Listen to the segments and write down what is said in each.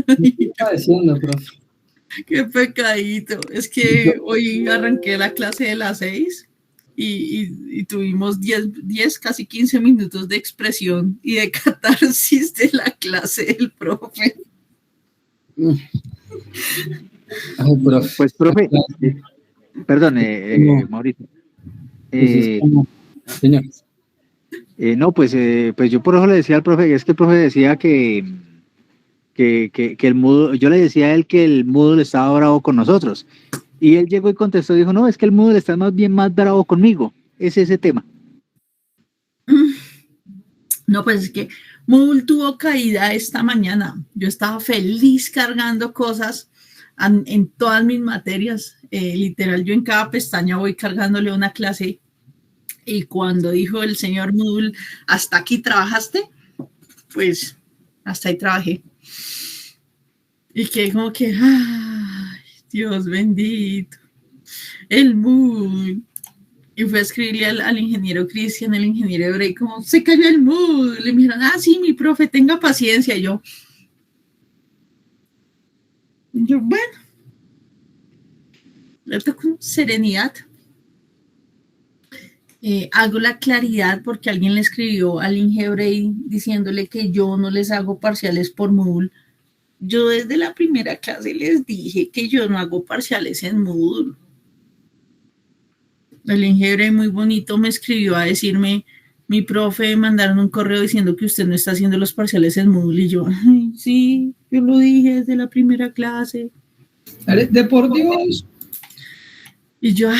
Me estoy padeciendo, profe. Qué pecadito. Es que hoy arranqué la clase de las 6 y tuvimos 10, casi 15 minutos de expresión y de catarsis de la clase del profe. Ay, profe. Pues, profe, perdón, Mauricio. Señor. No, pues yo por eso le decía al profe, es que el profe decía que el Moodle, yo le decía a él que el Moodle estaba bravo con nosotros. Y él llegó y contestó, dijo, no, es que el Moodle está más bien más bravo conmigo. Es ese tema. No, pues es que Moodle tuvo caída esta mañana. Yo estaba feliz cargando cosas en todas mis materias. Literal, yo en cada pestaña voy cargándole una clase. Y cuando dijo el señor Moodle, ¿hasta aquí trabajaste? Pues hasta ahí trabajé. Y que como que, ay, Dios bendito, el Moodle. Y fue a escribirle al ingeniero Cristian, el ingeniero Hebrey, como, se cayó el Moodle. Le dijeron, sí, mi profe, tenga paciencia. Y yo, bueno, le toco serenidad. Hago la claridad porque alguien le escribió al ingeniero Hebrey diciéndole que yo no les hago parciales por Moodle. Yo desde la primera clase les dije que yo no hago parciales en Moodle. El ingeniero muy bonito me escribió a decirme, mi profe, mandaron un correo diciendo que usted no está haciendo los parciales en Moodle. Y yo, ay, sí, yo lo dije desde la primera clase. De por Dios. Y yo,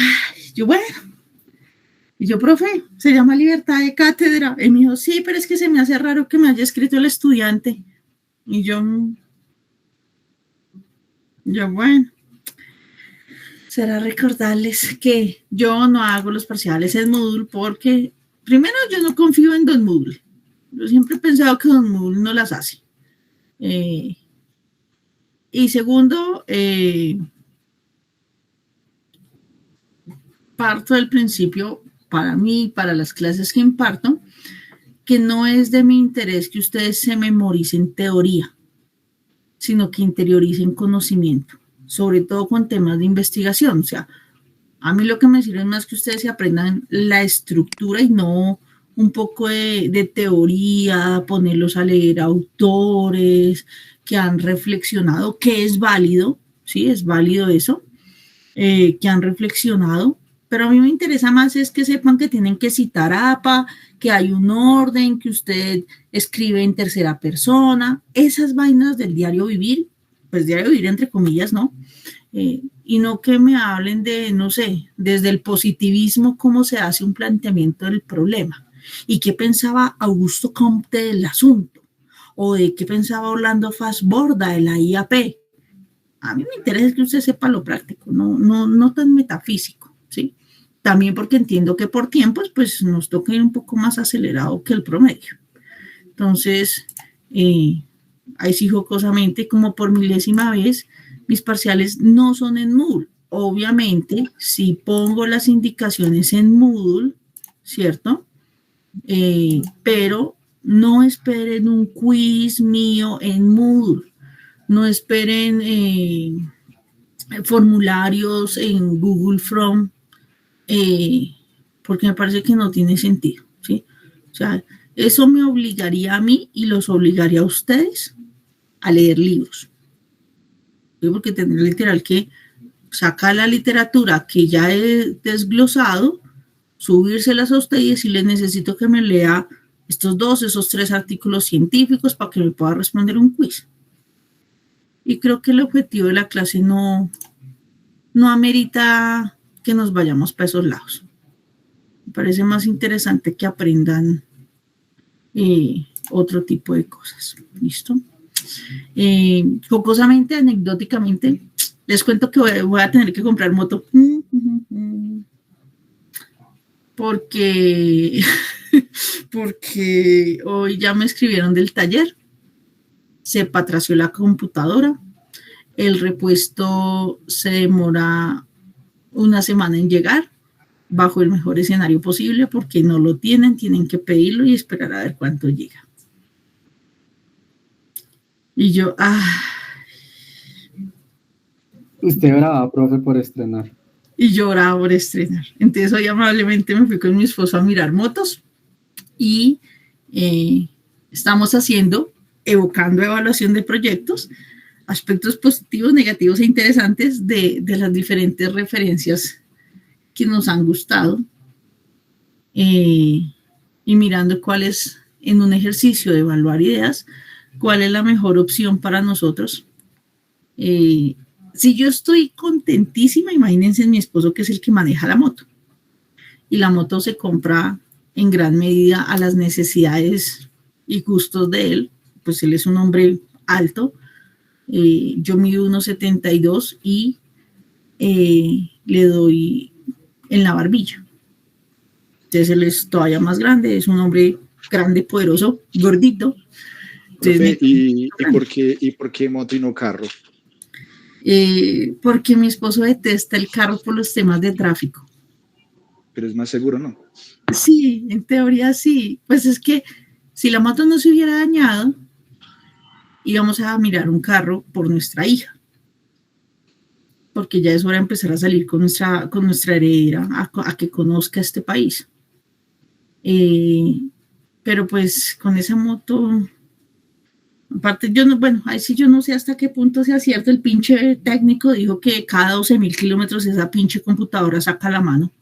bueno. Y yo, profe, se llama libertad de cátedra. Y me dijo, sí, pero es que se me hace raro que me haya escrito el estudiante. Y yo, bueno. Será recordarles que yo no hago los parciales en Moodle porque, primero, yo no confío en Don Moodle. Yo siempre he pensado que Don Moodle no las hace. Y segundo, parto del principio, para mí, para las clases que imparto, que no es de mi interés que ustedes se memoricen teoría, sino que interioricen conocimiento, sobre todo con temas de investigación. O sea, a mí lo que me sirve es más que ustedes se aprendan la estructura y no un poco de teoría, ponerlos a leer autores que han reflexionado, que es válido, sí, es válido eso, que han reflexionado, pero a mí me interesa más es que sepan que tienen que citar APA, que hay un orden, que usted escribe en tercera persona, esas vainas del diario vivir, pues diario vivir entre comillas, ¿no? Y no que me hablen de, no sé, desde el positivismo, cómo se hace un planteamiento del problema y qué pensaba Augusto Comte del asunto o de qué pensaba Orlando Fassborda de la IAP. A mí me interesa que usted sepa lo práctico, no tan metafísico, ¿sí? También porque entiendo que por tiempos, pues nos toca ir un poco más acelerado que el promedio. Entonces, ahí sí jocosamente, como por milésima vez, mis parciales no son en Moodle. Obviamente, si pongo las indicaciones en Moodle, ¿cierto? Pero no esperen un quiz mío en Moodle. No esperen formularios en Google From, porque me parece que no tiene sentido, ¿sí? O sea, eso me obligaría a mí y los obligaría a ustedes a leer libros. ¿Sí? Porque tendré literal que sacar la literatura que ya he desglosado, subírselas a ustedes y decirles necesito que me lea esos 3 artículos científicos para que me pueda responder un quiz. Y creo que el objetivo de la clase no amerita que nos vayamos para esos lados. Me parece más interesante que aprendan otro tipo de cosas. ¿Listo? Jocosamente, anecdóticamente, les cuento que voy a tener que comprar moto. Porque hoy ya me escribieron del taller. Se patració la computadora. El repuesto se demora una semana en llegar, bajo el mejor escenario posible, porque no lo tienen que pedirlo y esperar a ver cuánto llega. Y yo, Usted brava, profe, por estrenar. Y lloraba por estrenar. Entonces hoy amablemente me fui con mi esposo a mirar motos y estamos evocando evaluación de proyectos, aspectos positivos, negativos e interesantes de las diferentes referencias que nos han gustado y mirando cuál es, en un ejercicio de evaluar ideas, cuál es la mejor opción para nosotros. Si yo estoy contentísima, imagínense mi esposo que es el que maneja la moto. Y la moto se compra en gran medida a las necesidades y gustos de él. Pues él es un hombre alto. Yo mido 1,72 y le doy en la barbilla. Entonces él es todavía más grande, es un hombre grande, poderoso, gordito. Profe, ¿y por qué moto y no carro? Porque mi esposo detesta el carro por los temas de tráfico. Pero es más seguro, ¿no? Sí, en teoría sí. Pues es que si la moto no se hubiera dañado, íbamos a mirar un carro por nuestra hija. Porque ya es hora de empezar a salir con nuestra heredera a que conozca este país. Pero pues con esa moto, aparte yo no, bueno, ahí sí yo no sé hasta qué punto sea cierto. El pinche técnico dijo que cada 12,000 kilómetros esa pinche computadora saca la mano.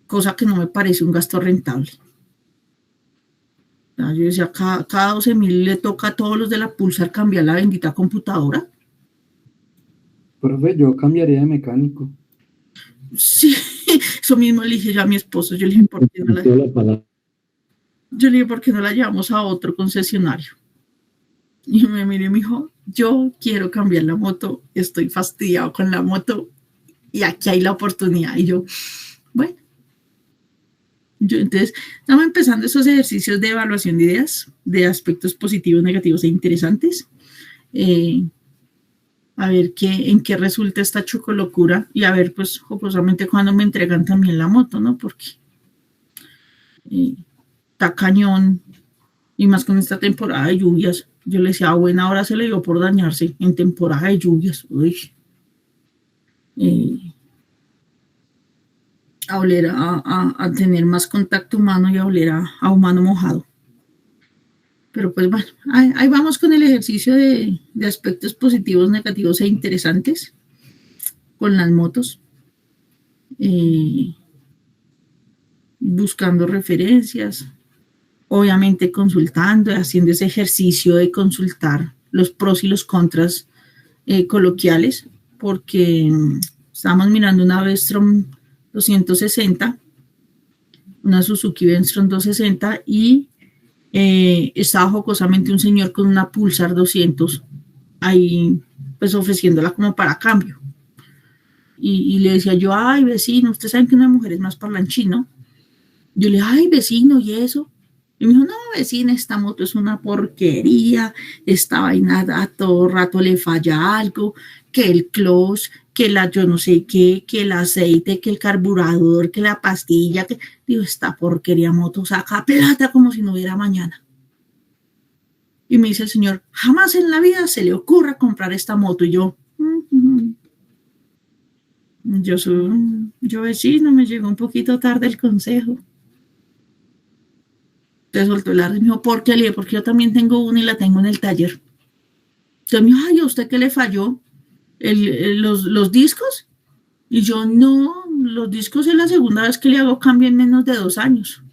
Cosa que no me parece un gasto rentable. Yo decía, cada 12,000 le toca a todos los de la Pulsar cambiar la bendita computadora. Profe, yo cambiaría de mecánico. Sí, eso mismo le dije yo a mi esposo. Yo le dije, ¿por qué no la llevamos a otro concesionario? Y me miró y me dijo, yo quiero cambiar la moto, estoy fastidiado con la moto y aquí hay la oportunidad. Y yo, bueno. Entonces, estamos empezando esos ejercicios de evaluación de ideas, de aspectos positivos, negativos e interesantes. A ver en qué resulta esta chocolocura y a ver, pues, jocosamente cuando me entregan también la moto, ¿no? Porque está cañón y más con esta temporada de lluvias. Yo le decía, a buena hora se le dio por dañarse en temporada de lluvias. Uy. A oler a tener más contacto humano y a oler a humano mojado. Pero pues bueno, ahí vamos con el ejercicio de aspectos positivos, negativos e interesantes con las motos. Buscando referencias, obviamente consultando, haciendo ese ejercicio de consultar los pros y los contras coloquiales, porque estábamos mirando una Vestrom 260, una Suzuki Vestrom 260 y estaba jocosamente un señor con una Pulsar 200 ahí pues ofreciéndola como para cambio y le decía yo, ay vecino, ustedes saben que una mujer es más parlanchín, ¿no? Yo le dije, ay vecino, ¿y eso? Y me dijo, no vecina, esta moto es una porquería, esta vaina a todo rato le falla algo, que el clutch, que la yo no sé qué, que el aceite, que el carburador, que la pastilla, que digo, esta porquería moto saca plata como si no hubiera mañana. Y me dice el señor, jamás en la vida se le ocurra comprar esta moto. Y yo, yo vecino, me llegó un poquito tarde el consejo. Te soltó el arde y me dijo, ¿por qué? Le dije, porque yo también tengo una y la tengo en el taller. Entonces me dijo, ay, ¿a usted qué le falló? ¿Los discos? Y yo, no, los discos es la segunda vez que le hago cambio en menos de 2 años.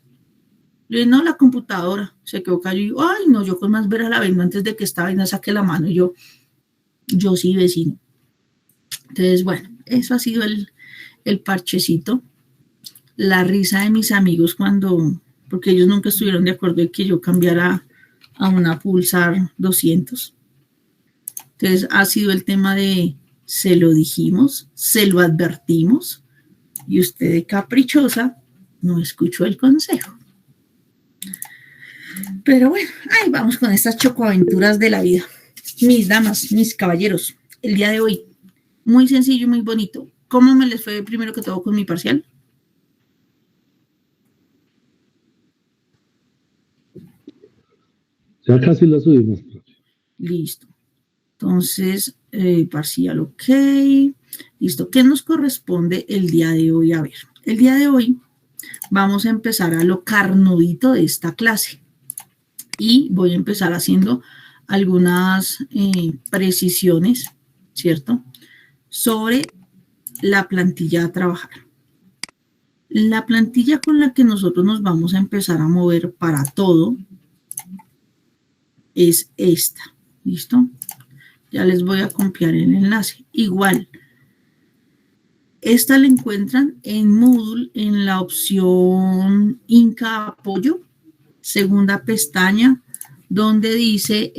Le dije, no, la computadora. Se quedó callado y yo, ay, no, yo con más vera la vendo antes de que esta vaina saque la mano. Y yo sí, vecino. Entonces, bueno, eso ha sido el parchecito. La risa de mis amigos porque ellos nunca estuvieron de acuerdo en que yo cambiara a una Pulsar 200. Entonces ha sido el tema de se lo dijimos, se lo advertimos y usted de caprichosa no escuchó el consejo. Pero bueno, ahí vamos con estas chocoaventuras de la vida. Mis damas, mis caballeros, el día de hoy, muy sencillo y muy bonito. ¿Cómo me les fue primero que todo con mi parcial? Ya casi lo subimos. Listo. Entonces, Parcial, ok. Listo. ¿Qué nos corresponde el día de hoy? A ver, el día de hoy vamos a empezar a lo carnudito de esta clase. Y voy a empezar haciendo algunas precisiones, ¿cierto? Sobre la plantilla a trabajar. La plantilla con la que nosotros nos vamos a empezar a mover para todo es esta, ¿listo? Ya les voy a copiar el enlace. Igual, esta la encuentran en Moodle en la opción Inca Apoyo, segunda pestaña, donde dice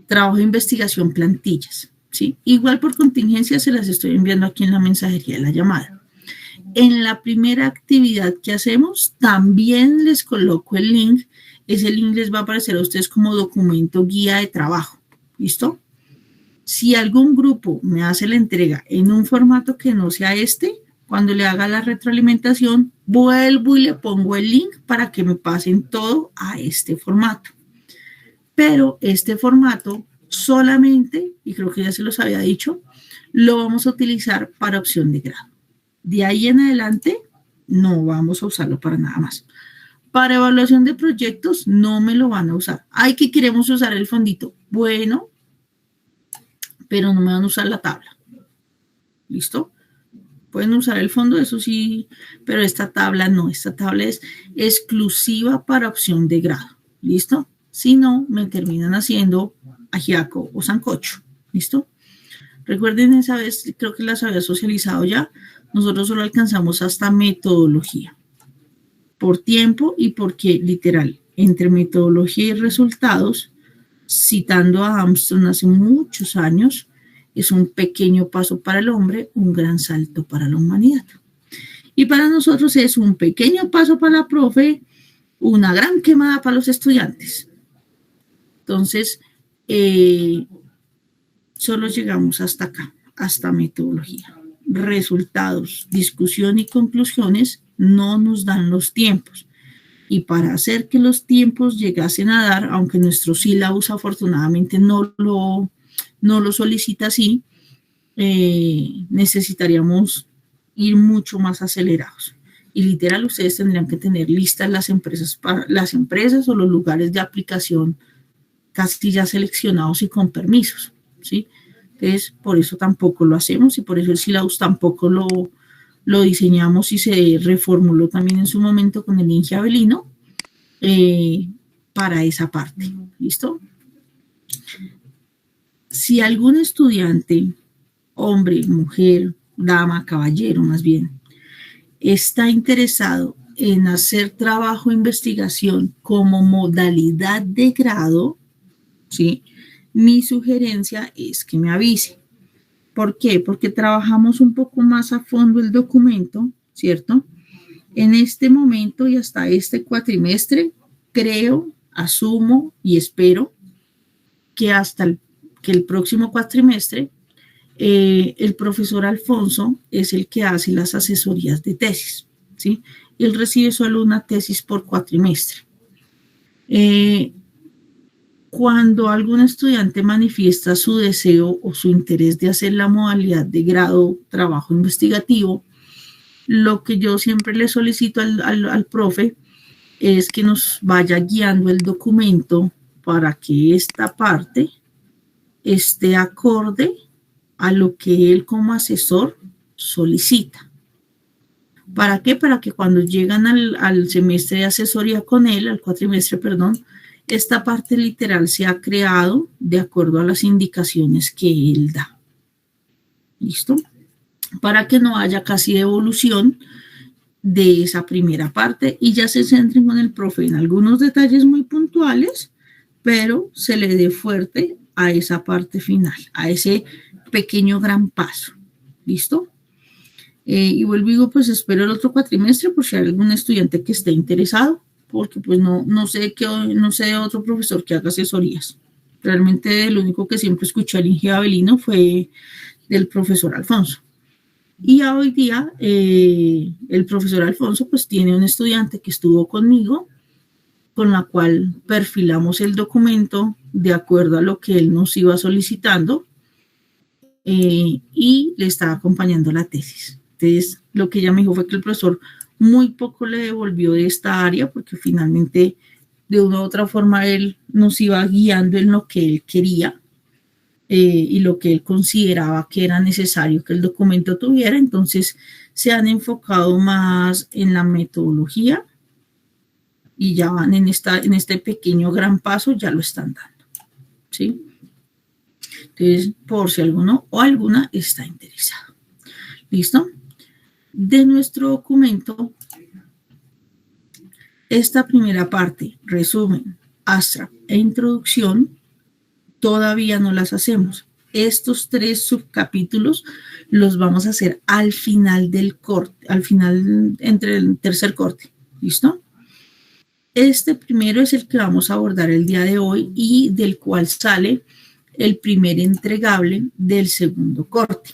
trabajo de investigación plantillas. ¿Sí? Igual por contingencia se las estoy enviando aquí en la mensajería de la llamada. En la primera actividad que hacemos, también les coloco el link. Ese link les va a aparecer a ustedes como documento guía de trabajo. ¿Listo? Si algún grupo me hace la entrega en un formato que no sea este, cuando le haga la retroalimentación, vuelvo y le pongo el link para que me pasen todo a este formato. Pero este formato solamente, y creo que ya se los había dicho, lo vamos a utilizar para opción de grado. De ahí en adelante, no vamos a usarlo para nada más. Para evaluación de proyectos, no me lo van a usar. Ay, que queremos usar el fondito. Bueno, pero no me van a usar la tabla. ¿Listo? Pueden usar el fondo, eso sí, pero esta tabla no. Esta tabla es exclusiva para opción de grado. ¿Listo? Si no, me terminan haciendo ajiaco o sancocho. ¿Listo? Recuerden esa vez, creo que las había socializado ya. Nosotros solo alcanzamos hasta metodología. Por tiempo y porque, literal, entre metodología y resultados, citando a Armstrong hace muchos años, es un pequeño paso para el hombre, un gran salto para la humanidad. Y para nosotros es un pequeño paso para la profe, una gran quemada para los estudiantes. Entonces, solo llegamos hasta acá, hasta metodología. Resultados, discusión y conclusiones no nos dan los tiempos. Y para hacer que los tiempos llegasen a dar, aunque nuestro sílabus afortunadamente no lo solicita así, necesitaríamos ir mucho más acelerados. Y literal, ustedes tendrían que tener listas las empresas o los lugares de aplicación casi ya seleccionados y con permisos, ¿sí? Entonces, por eso tampoco lo hacemos y por eso el sílabus tampoco lo diseñamos y se reformuló también en su momento con el Inge Avelino para esa parte. ¿Listo? Si algún estudiante, hombre, mujer, dama, caballero más bien, está interesado en hacer trabajo de investigación como modalidad de grado, ¿sí? Mi sugerencia es que me avise. ¿Por qué? Porque trabajamos un poco más a fondo el documento, ¿cierto? En este momento y hasta este cuatrimestre, creo, asumo y espero que hasta el próximo cuatrimestre, el profesor Alfonso es el que hace las asesorías de tesis, ¿sí? Él recibe solo una tesis por cuatrimestre. Cuando algún estudiante manifiesta su deseo o su interés de hacer la modalidad de grado trabajo investigativo, lo que yo siempre le solicito al profe es que nos vaya guiando el documento para que esta parte esté acorde a lo que él como asesor solicita. ¿Para qué? Para que cuando llegan al semestre de asesoría con él, al cuatrimestre, perdón, esta parte literal se ha creado de acuerdo a las indicaciones que él da. ¿Listo? Para que no haya casi devolución de esa primera parte y ya se centren con el profe en algunos detalles muy puntuales, pero se le dé fuerte a esa parte final, a ese pequeño gran paso. ¿Listo? Y vuelvo y digo, pues espero el otro cuatrimestre por si hay algún estudiante que esté interesado, porque pues no sé de otro profesor que haga asesorías. Realmente el único que siempre escuché al Inge Avelino fue del profesor Alfonso. Y hoy día el profesor Alfonso pues tiene un estudiante que estuvo conmigo, con la cual perfilamos el documento de acuerdo a lo que él nos iba solicitando y le estaba acompañando la tesis. Entonces, lo que ella me dijo fue que el profesor muy poco le devolvió de esta área porque finalmente, de una u otra forma, él nos iba guiando en lo que él quería y lo que él consideraba que era necesario que el documento tuviera. Entonces, se han enfocado más en la metodología y ya van en este pequeño gran paso, ya lo están dando, ¿sí? Entonces, por si alguno o alguna está interesado. ¿Listo? De nuestro documento, esta primera parte, resumen, abstract e introducción, todavía no las hacemos. Estos 3 subcapítulos los vamos a hacer al final del corte, al final entre el tercer corte. ¿Listo? Este primero es el que vamos a abordar el día de hoy y del cual sale el primer entregable del segundo corte.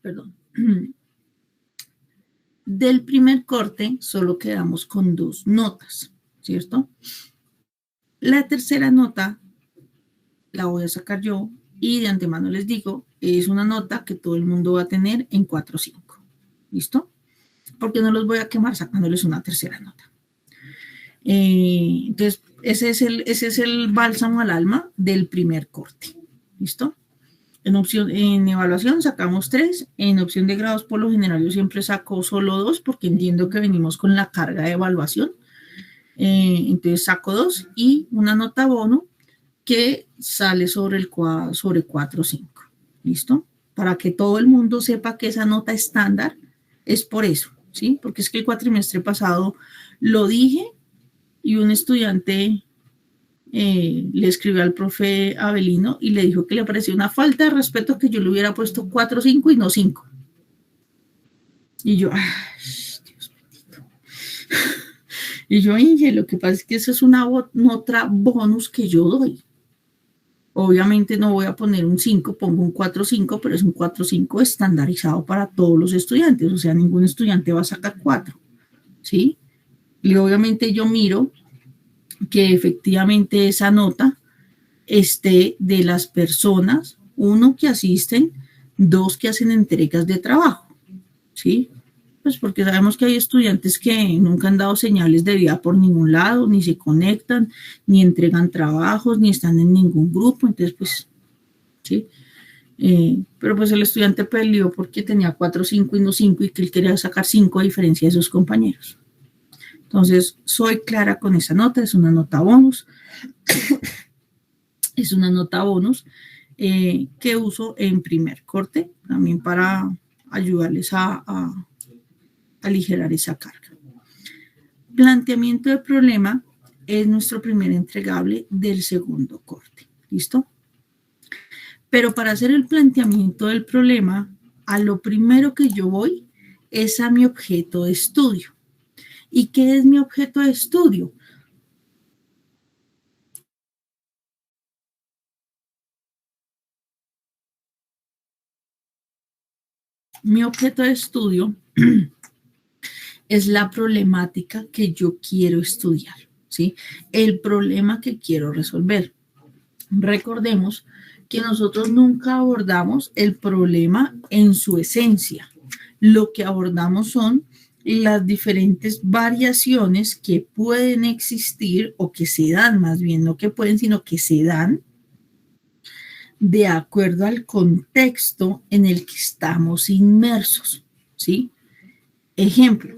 Perdón. Del primer corte solo quedamos con 2 notas, ¿cierto? La tercera nota la voy a sacar yo y de antemano les digo, es una nota que todo el mundo va a tener en 4 o 5. ¿Listo? Porque no los voy a quemar sacándoles una tercera nota. Entonces, ese es el bálsamo al alma del primer corte. ¿Listo? En evaluación sacamos 3, en opción de grados por lo general yo siempre saco solo 2 porque entiendo que venimos con la carga de evaluación. Entonces saco 2 y una nota bono que sale sobre 4 o 5. ¿Listo? Para que todo el mundo sepa que esa nota estándar es por eso, ¿sí? Porque es que el cuatrimestre pasado lo dije y un estudiante le escribió al profe Avelino y le dijo que le parecía una falta de respeto que yo le hubiera puesto 4 o 5 y no 5. Y yo, ay, Dios bendito. Y yo, Inge, lo que pasa es que esa es una nota bonus que yo doy. Obviamente no voy a poner un 5, pongo un 4 o 5, pero es un 4 o 5 estandarizado para todos los estudiantes. O sea, ningún estudiante va a sacar 4, ¿sí? Y obviamente yo miro que efectivamente esa nota esté de las personas, 1, que asisten, 2, que hacen entregas de trabajo, ¿sí? Pues porque sabemos que hay estudiantes que nunca han dado señales de vida por ningún lado, ni se conectan, ni entregan trabajos, ni están en ningún grupo, entonces pues, ¿sí? Pero pues el estudiante peleó porque tenía 4, 5 y no 5 y que él quería sacar 5 a diferencia de sus compañeros. Entonces, soy clara con esa nota, es una nota bonus. Es una nota bonus que uso en primer corte, también para ayudarles a aligerar esa carga. Planteamiento de problema es nuestro primer entregable del segundo corte. ¿Listo? Pero para hacer el planteamiento del problema, a lo primero que yo voy es a mi objeto de estudio. ¿Y qué es mi objeto de estudio? Mi objeto de estudio es la problemática que yo quiero estudiar, ¿sí? El problema que quiero resolver. Recordemos que nosotros nunca abordamos el problema en su esencia. Lo que abordamos son las diferentes variaciones que pueden existir o que se dan, más bien no que pueden, sino que se dan de acuerdo al contexto en el que estamos inmersos, ¿sí? Ejemplo,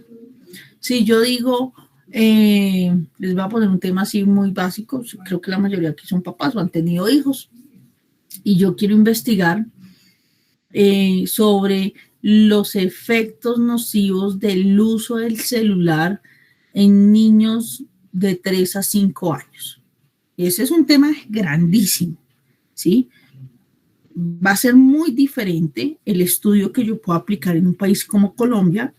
si yo digo, les voy a poner un tema así muy básico, creo que la mayoría aquí son papás o han tenido hijos, y yo quiero investigar sobre los efectos nocivos del uso del celular en niños de 3 a 5 años. Ese es un tema grandísimo, ¿sí? Va a ser muy diferente el estudio que yo pueda aplicar en un país como Colombia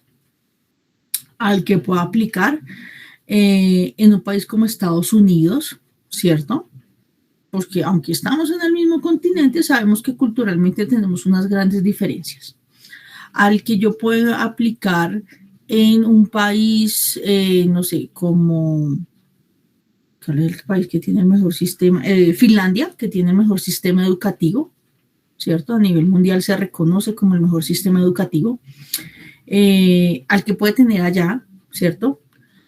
al que pueda aplicar en un país como Estados Unidos, ¿cierto? Porque aunque estamos en el mismo continente, sabemos que culturalmente tenemos unas grandes diferencias. Al que yo pueda aplicar en un país, no sé, como, ¿cuál es el país que tiene el mejor sistema? Finlandia, que tiene el mejor sistema educativo, ¿cierto? A nivel mundial se reconoce como el mejor sistema educativo, al que puede tener allá, ¿cierto?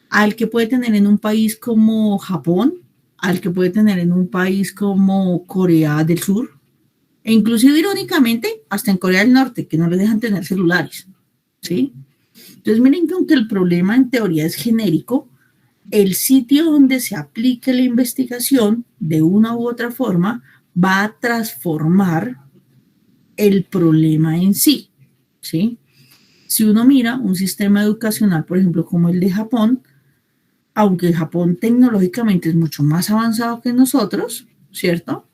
Al que puede tener en un país como Japón, al que puede tener en un país como Corea del Sur, e inclusive irónicamente, hasta en Corea del Norte, que no les dejan tener celulares, ¿sí? Entonces miren que aunque el problema en teoría es genérico, el sitio donde se aplique la investigación de una u otra forma va a transformar el problema en sí, ¿sí? Si uno mira un sistema educacional, por ejemplo, como el de Japón, aunque Japón tecnológicamente es mucho más avanzado que nosotros, ¿cierto?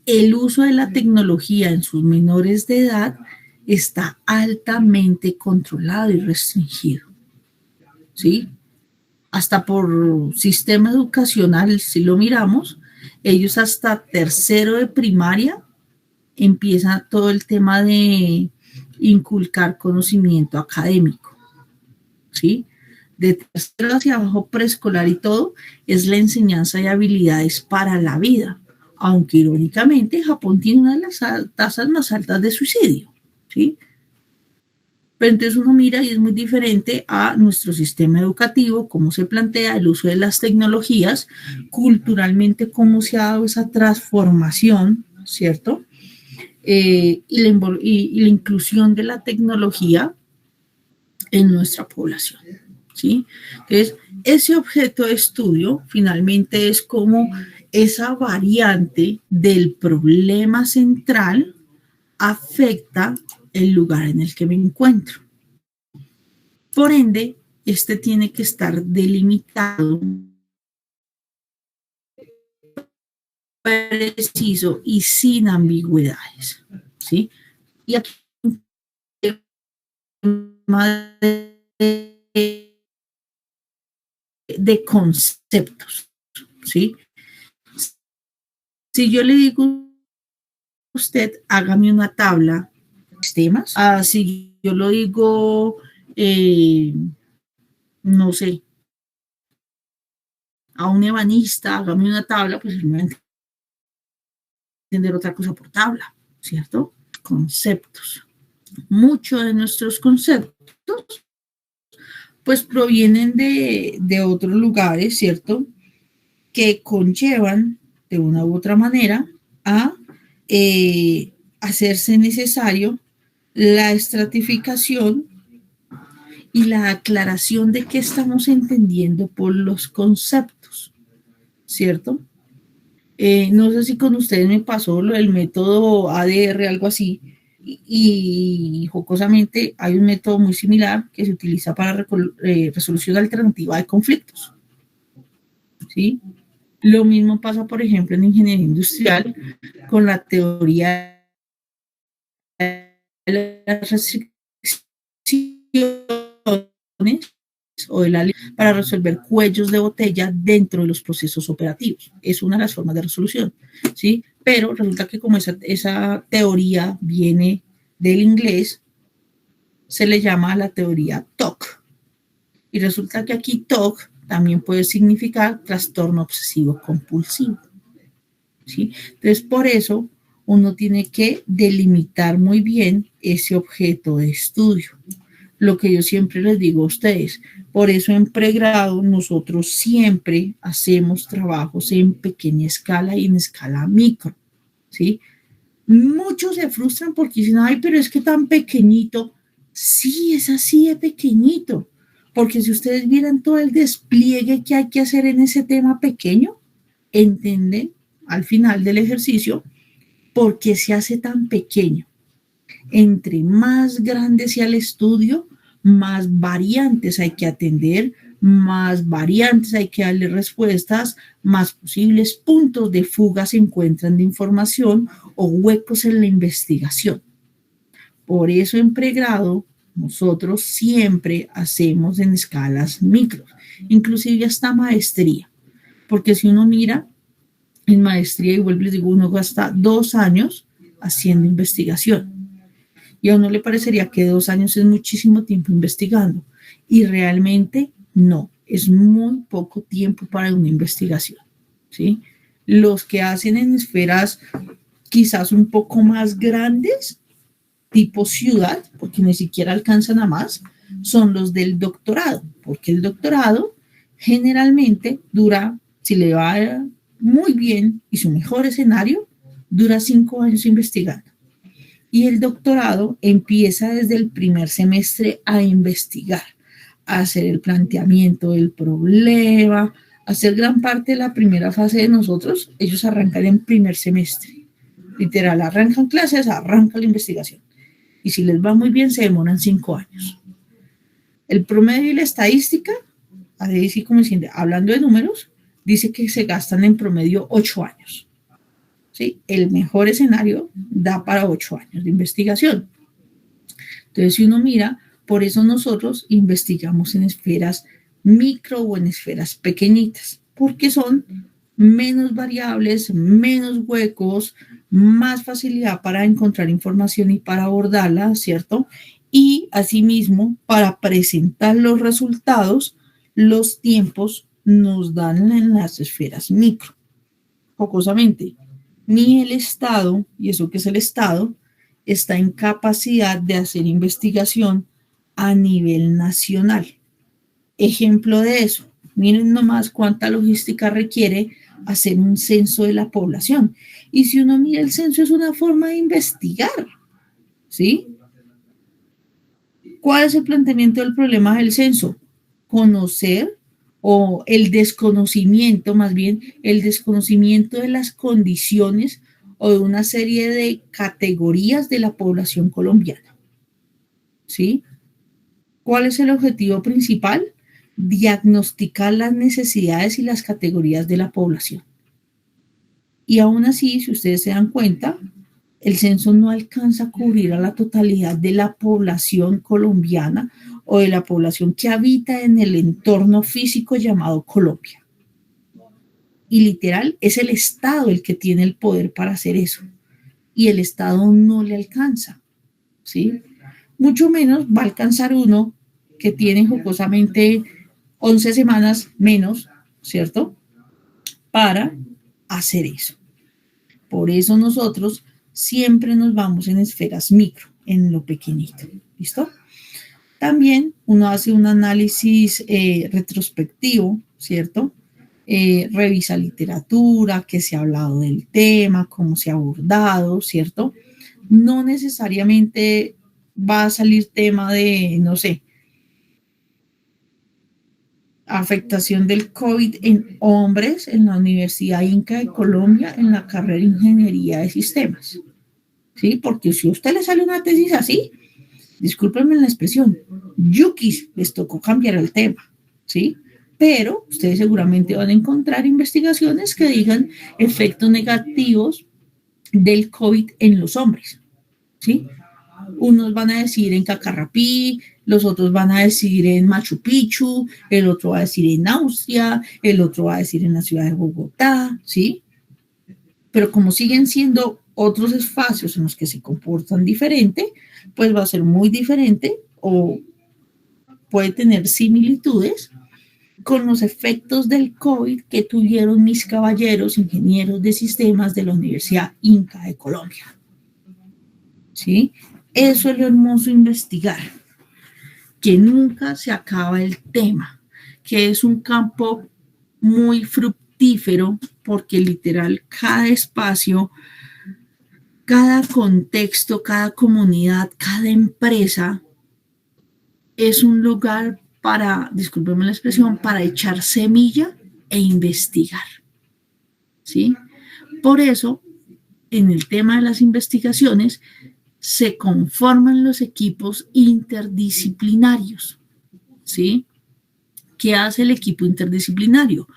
El uso de la tecnología en sus menores de edad está altamente controlado y restringido, ¿sí? Hasta por sistema educacional, si lo miramos, ellos hasta tercero de primaria empieza todo el tema de inculcar conocimiento académico, ¿sí? De tercero hacia abajo, preescolar y todo, es la enseñanza de habilidades para la vida, aunque irónicamente Japón tiene una de las tasas más altas de suicidio, ¿sí? Pero entonces uno mira y es muy diferente a nuestro sistema educativo, cómo se plantea el uso de las tecnologías, culturalmente cómo se ha dado esa transformación, ¿cierto? Y la inclusión de la tecnología en nuestra población, ¿sí? Entonces, ese objeto de estudio finalmente es como esa variante del problema central afecta el lugar en el que me encuentro. Por ende, este tiene que estar delimitado, preciso y sin ambigüedades, ¿sí? Y aquí de conceptos, ¿sí? Si yo le digo a usted, hágame una tabla de temas, si yo lo digo, no sé, a un ebanista, hágame una tabla, pues él me va a entender otra cosa por tabla, ¿cierto? Conceptos. Muchos de nuestros conceptos pues provienen de otros lugares, ¿cierto? Que conllevan de una u otra manera a hacerse necesario la estratificación y la aclaración de qué estamos entendiendo por los conceptos, ¿cierto? No sé si con ustedes me pasó lo del método ADR, algo así, y jocosamente hay un método muy similar que se utiliza para resolución alternativa de conflictos, ¿sí? Lo mismo pasa, por ejemplo, en ingeniería industrial con la teoría de las restricciones o de la ley para resolver cuellos de botella dentro de los procesos operativos. Es una de las formas de resolución, ¿sí? Pero resulta que como esa teoría viene del inglés, se le llama la teoría TOC. Y resulta que aquí TOC también puede significar trastorno obsesivo compulsivo, ¿sí? Entonces, por eso uno tiene que delimitar muy bien ese objeto de estudio. Lo que yo siempre les digo a ustedes, por eso en pregrado nosotros siempre hacemos trabajos en pequeña escala y en escala micro, ¿sí? Muchos se frustran porque dicen, ay, pero es que tan pequeñito. Sí, es así de pequeñito, porque si ustedes vieran todo el despliegue que hay que hacer en ese tema pequeño, entienden al final del ejercicio por qué se hace tan pequeño. Entre más grande sea el estudio, más variantes hay que atender, más variantes hay que darle respuestas, más posibles puntos de fuga se encuentran de información o huecos en la investigación. Por eso en pregrado nosotros siempre hacemos en escalas micros, inclusive hasta maestría, porque si uno mira en maestría, y vuelvo y les digo, uno gasta 2 años haciendo investigación. Y a uno le parecería que 2 años es muchísimo tiempo investigando. Y realmente no, es muy poco tiempo para una investigación, ¿sí? Los que hacen en esferas quizás un poco más grandes, tipo ciudad, porque ni siquiera alcanzan a más, son los del doctorado, porque el doctorado generalmente dura, si le va muy bien y su mejor escenario, dura 5 años investigando. Y el doctorado empieza desde el primer semestre a investigar, a hacer el planteamiento del problema, a hacer gran parte de la primera fase de nosotros. Ellos arrancan en primer semestre. Literal, arrancan clases, arranca la investigación. Y si les va muy bien, se demoran 5 años. El promedio y la estadística, así sí como diciendo, hablando de números, dice que se gastan en promedio 8 años. ¿Sí? El mejor escenario da para 8 años de investigación. Entonces, si uno mira, por eso nosotros investigamos en esferas micro o en esferas pequeñitas, porque son menos variables, menos huecos, más facilidad para encontrar información y para abordarla, ¿cierto? Y asimismo, para presentar los resultados, los tiempos nos dan en las esferas micro. Jocosamente, ni el Estado, y eso que es el Estado, está en capacidad de hacer investigación a nivel nacional. Ejemplo de eso, miren nomás cuánta logística requiere hacer un censo de la población. Y si uno mira el censo es una forma de investigar, ¿sí? ¿Cuál es el planteamiento del problema del censo? Conocer o el desconocimiento, más bien, el desconocimiento de las condiciones o de una serie de categorías de la población colombiana. ¿Sí? ¿Cuál es el objetivo principal? Diagnosticar las necesidades y las categorías de la población. Y aún así, si ustedes se dan cuenta, el censo no alcanza a cubrir a la totalidad de la población colombiana o de la población que habita en el entorno físico llamado Colombia. Y literal, es el Estado el que tiene el poder para hacer eso. Y el Estado no le alcanza, ¿sí? Mucho menos va a alcanzar uno que tiene jocosamente 11 semanas menos, ¿cierto? Para hacer eso. Por eso nosotros siempre nos vamos en esferas micro, en lo pequeñito. ¿Listo? También uno hace un análisis retrospectivo, ¿cierto? Revisa literatura, qué se ha hablado del tema, cómo se ha abordado, ¿cierto? No necesariamente va a salir tema de, no sé, afectación del COVID en hombres en la Universidad Inca de Colombia en la carrera de Ingeniería de Sistemas. ¿Sí? Porque si a usted le sale una tesis así, discúlpenme la expresión, yukis, les tocó cambiar el tema, ¿sí? Pero ustedes seguramente van a encontrar investigaciones que digan efectos negativos del COVID en los hombres, ¿sí? Unos van a decir en Cacarrapí, los otros van a decir en Machu Picchu, el otro va a decir en Austria, el otro va a decir en la ciudad de Bogotá, ¿sí? Pero como siguen siendo otros espacios en los que se comportan diferente, pues va a ser muy diferente o puede tener similitudes con los efectos del COVID que tuvieron mis caballeros ingenieros de sistemas de la Universidad Inca de Colombia. ¿Sí? Eso es lo hermoso de investigar, que nunca se acaba el tema, que es un campo muy fructífero porque literal cada espacio, cada contexto, cada comunidad, cada empresa es un lugar para, discúlpeme la expresión, para echar semilla e investigar. ¿Sí? Por eso, en el tema de las investigaciones, se conforman los equipos interdisciplinarios. ¿Sí? ¿Qué hace el equipo interdisciplinario?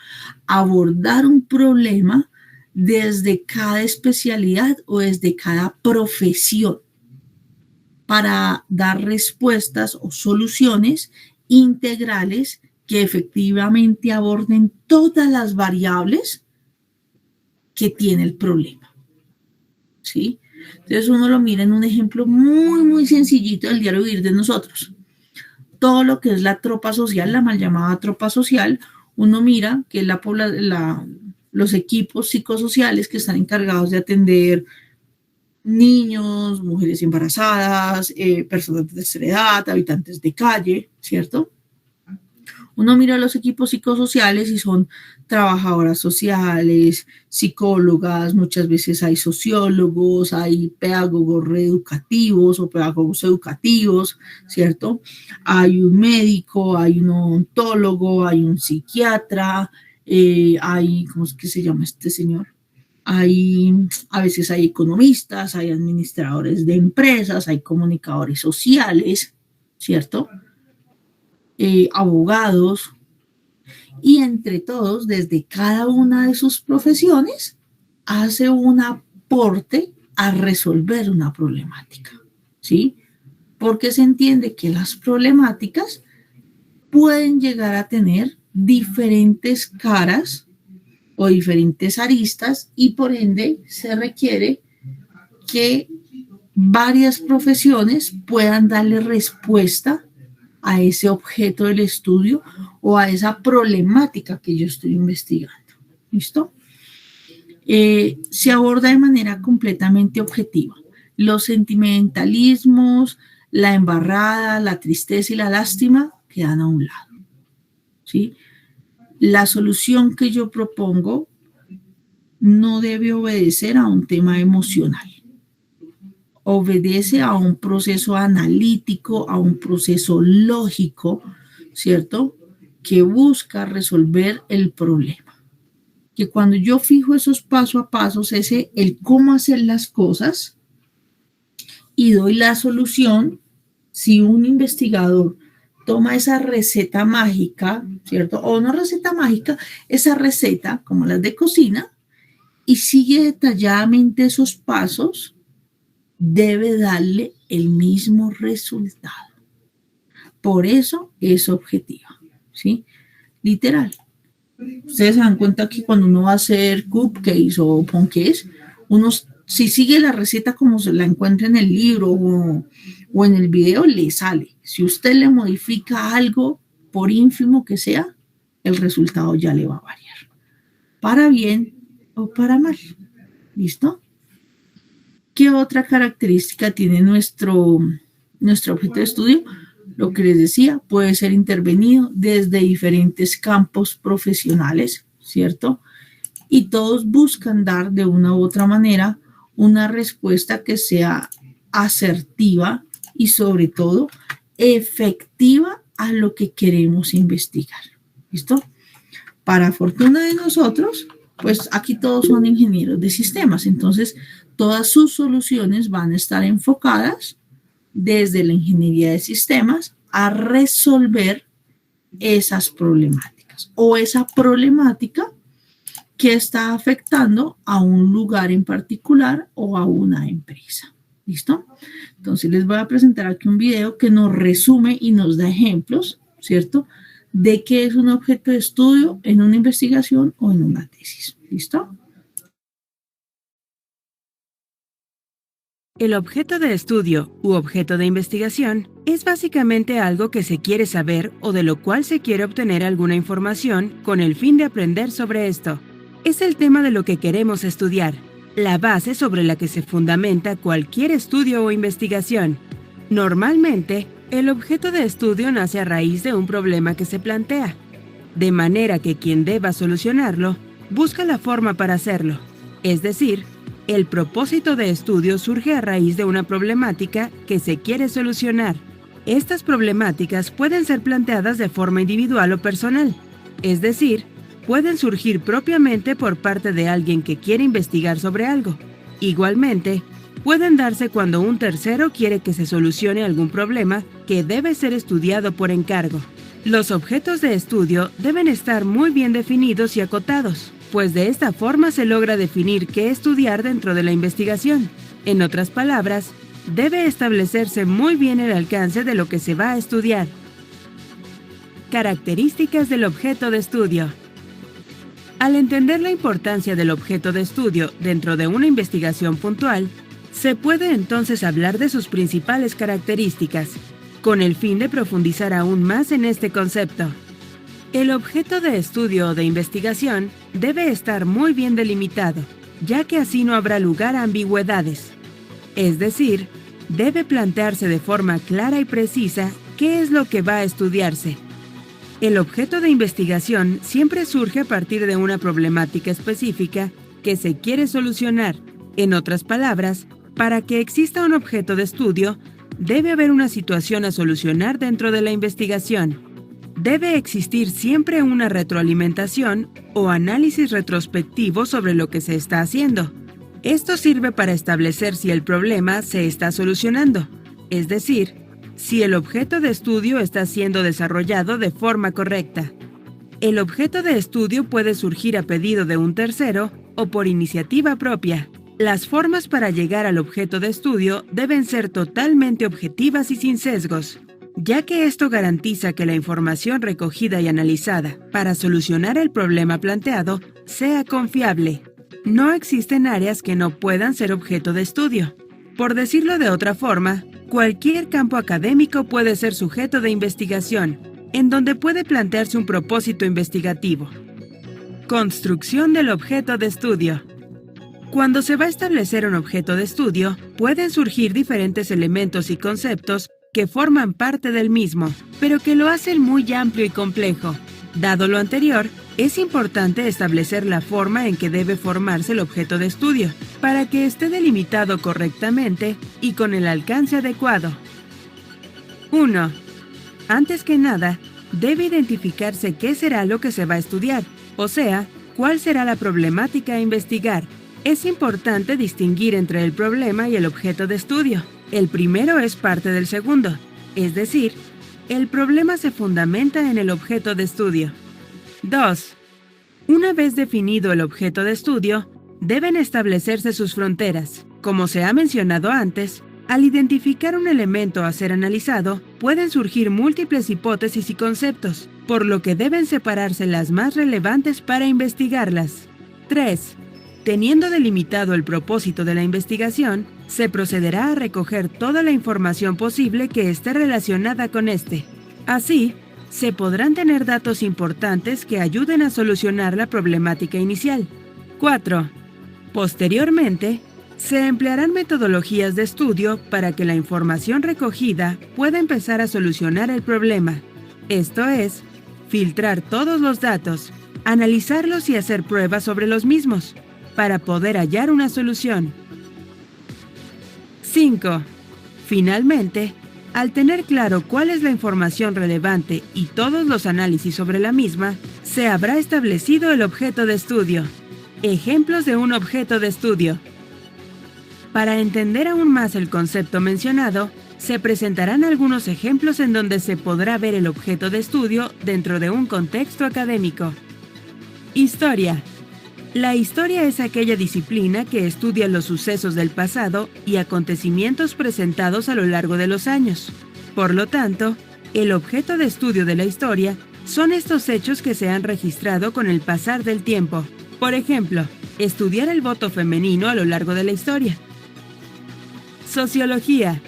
Abordar un problema desde cada especialidad o desde cada profesión para dar respuestas o soluciones integrales que efectivamente aborden todas las variables que tiene el problema. ¿Sí? Entonces uno lo mira en un ejemplo muy, muy sencillito del diario vivir de nosotros. Todo lo que es la tropa social, la mal llamada tropa social, uno mira que los equipos psicosociales que están encargados de atender niños, mujeres embarazadas, personas de tercera edad, habitantes de calle, ¿cierto? Uno mira los equipos psicosociales y son trabajadoras sociales, psicólogas, muchas veces hay sociólogos, hay pedagogos reeducativos o pedagogos educativos, ¿cierto? Hay un médico, hay un odontólogo, hay un psiquiatra, ¿cómo es que se llama este señor? A veces hay economistas, hay administradores de empresas, hay comunicadores sociales, ¿cierto? Abogados, y entre todos, desde cada una de sus profesiones, hace un aporte a resolver una problemática, ¿sí? Porque se entiende que las problemáticas pueden llegar a tener diferentes caras o diferentes aristas y por ende se requiere que varias profesiones puedan darle respuesta a ese objeto del estudio o a esa problemática que yo estoy investigando. ¿Listo? Se aborda de manera completamente objetiva. Los sentimentalismos, la embarrada, la tristeza y la lástima quedan a un lado. ¿Sí? La solución que yo propongo no debe obedecer a un tema emocional. Obedece a un proceso analítico, a un proceso lógico, ¿cierto? Que busca resolver el problema. Que cuando yo fijo esos paso a pasos, el cómo hacer las cosas y doy la solución, si un investigador toma esa receta mágica, ¿cierto? O no receta mágica, esa receta, como las de cocina, y sigue detalladamente esos pasos, debe darle el mismo resultado. Por eso es objetiva, ¿sí? Literal. Ustedes se dan cuenta que cuando uno va a hacer cupcakes o ponqués, uno, si sigue la receta como se la encuentra en el libro o en el video, le sale. Si usted le modifica algo, por ínfimo que sea, el resultado ya le va a variar. Para bien o para mal. ¿Listo? ¿Qué otra característica tiene nuestro objeto de estudio? Lo que les decía, puede ser intervenido desde diferentes campos profesionales, ¿cierto? Y todos buscan dar de una u otra manera una respuesta que sea asertiva y sobre todo efectiva a lo que queremos investigar. ¿Listo? Para fortuna de nosotros, pues aquí todos son ingenieros de sistemas, entonces todas sus soluciones van a estar enfocadas desde la ingeniería de sistemas a resolver esas problemáticas o esa problemática que está afectando a un lugar en particular o a una empresa. ¿Listo? Entonces les voy a presentar aquí un video que nos resume y nos da ejemplos, ¿cierto? De qué es un objeto de estudio en una investigación o en una tesis. ¿Listo? El objeto de estudio u objeto de investigación es básicamente algo que se quiere saber o de lo cual se quiere obtener alguna información con el fin de aprender sobre esto. Es el tema de lo que queremos estudiar, la base sobre la que se fundamenta cualquier estudio o investigación. Normalmente, el objeto de estudio nace a raíz de un problema que se plantea, de manera que quien deba solucionarlo busca la forma para hacerlo, es decir, el propósito de estudio surge a raíz de una problemática que se quiere solucionar. Estas problemáticas pueden ser planteadas de forma individual o personal, es decir, pueden surgir propiamente por parte de alguien que quiere investigar sobre algo. Igualmente, pueden darse cuando un tercero quiere que se solucione algún problema que debe ser estudiado por encargo. Los objetos de estudio deben estar muy bien definidos y acotados, pues de esta forma se logra definir qué estudiar dentro de la investigación. En otras palabras, debe establecerse muy bien el alcance de lo que se va a estudiar. Características del objeto de estudio. Al entender la importancia del objeto de estudio dentro de una investigación puntual, Se puede entonces hablar de sus principales características, con el fin de profundizar aún más en este concepto. El objeto de estudio o de investigación debe estar muy bien delimitado, ya que así no habrá lugar a ambigüedades. Es decir, debe plantearse de forma clara y precisa qué es lo que va a estudiarse. El objeto de investigación siempre surge a partir de una problemática específica que se quiere solucionar. En otras palabras, para que exista un objeto de estudio, debe haber una situación a solucionar dentro de la investigación. Debe existir siempre una retroalimentación o análisis retrospectivo sobre lo que se está haciendo. Esto sirve para establecer si el problema se está solucionando, es decir, si el objeto de estudio está siendo desarrollado de forma correcta. El objeto de estudio puede surgir a pedido de un tercero o por iniciativa propia. Las formas para llegar al objeto de estudio deben ser totalmente objetivas y sin sesgos, ya que esto garantiza que la información recogida y analizada para solucionar el problema planteado sea confiable. No existen áreas que no puedan ser objeto de estudio. Por decirlo de otra forma, cualquier campo académico puede ser sujeto de investigación, en donde puede plantearse un propósito investigativo. Construcción del objeto de estudio. Cuando se va a establecer un objeto de estudio, pueden surgir diferentes elementos y conceptos que forman parte del mismo, pero que lo hacen muy amplio y complejo. Dado lo anterior, es importante establecer la forma en que debe formarse el objeto de estudio, para que esté delimitado correctamente y con el alcance adecuado. 1. Antes que nada, debe identificarse qué será lo que se va a estudiar, o sea, cuál será la problemática a investigar. Es importante distinguir entre el problema y el objeto de estudio. El primero es parte del segundo, es decir, el problema se fundamenta en el objeto de estudio. 2. Una vez definido el objeto de estudio, deben establecerse sus fronteras. Como se ha mencionado antes, al identificar un elemento a ser analizado, pueden surgir múltiples hipótesis y conceptos, por lo que deben separarse las más relevantes para investigarlas. 3. Teniendo delimitado el propósito de la investigación, se procederá a recoger toda la información posible que esté relacionada con este. Así, se podrán tener datos importantes que ayuden a solucionar la problemática inicial. 4. Posteriormente, se emplearán metodologías de estudio para que la información recogida pueda empezar a solucionar el problema. Esto es, filtrar todos los datos, analizarlos y hacer pruebas sobre los mismos, para poder hallar una solución. 5. Finalmente, al tener claro cuál es la información relevante y todos los análisis sobre la misma, se habrá establecido el objeto de estudio. Ejemplos de un objeto de estudio. Para entender aún más el concepto mencionado, se presentarán algunos ejemplos en donde se podrá ver el objeto de estudio dentro de un contexto académico. Historia. La historia es aquella disciplina que estudia los sucesos del pasado y acontecimientos presentados a lo largo de los años. Por lo tanto, el objeto de estudio de la historia son estos hechos que se han registrado con el pasar del tiempo. Por ejemplo, estudiar el voto femenino a lo largo de la historia. Sociología.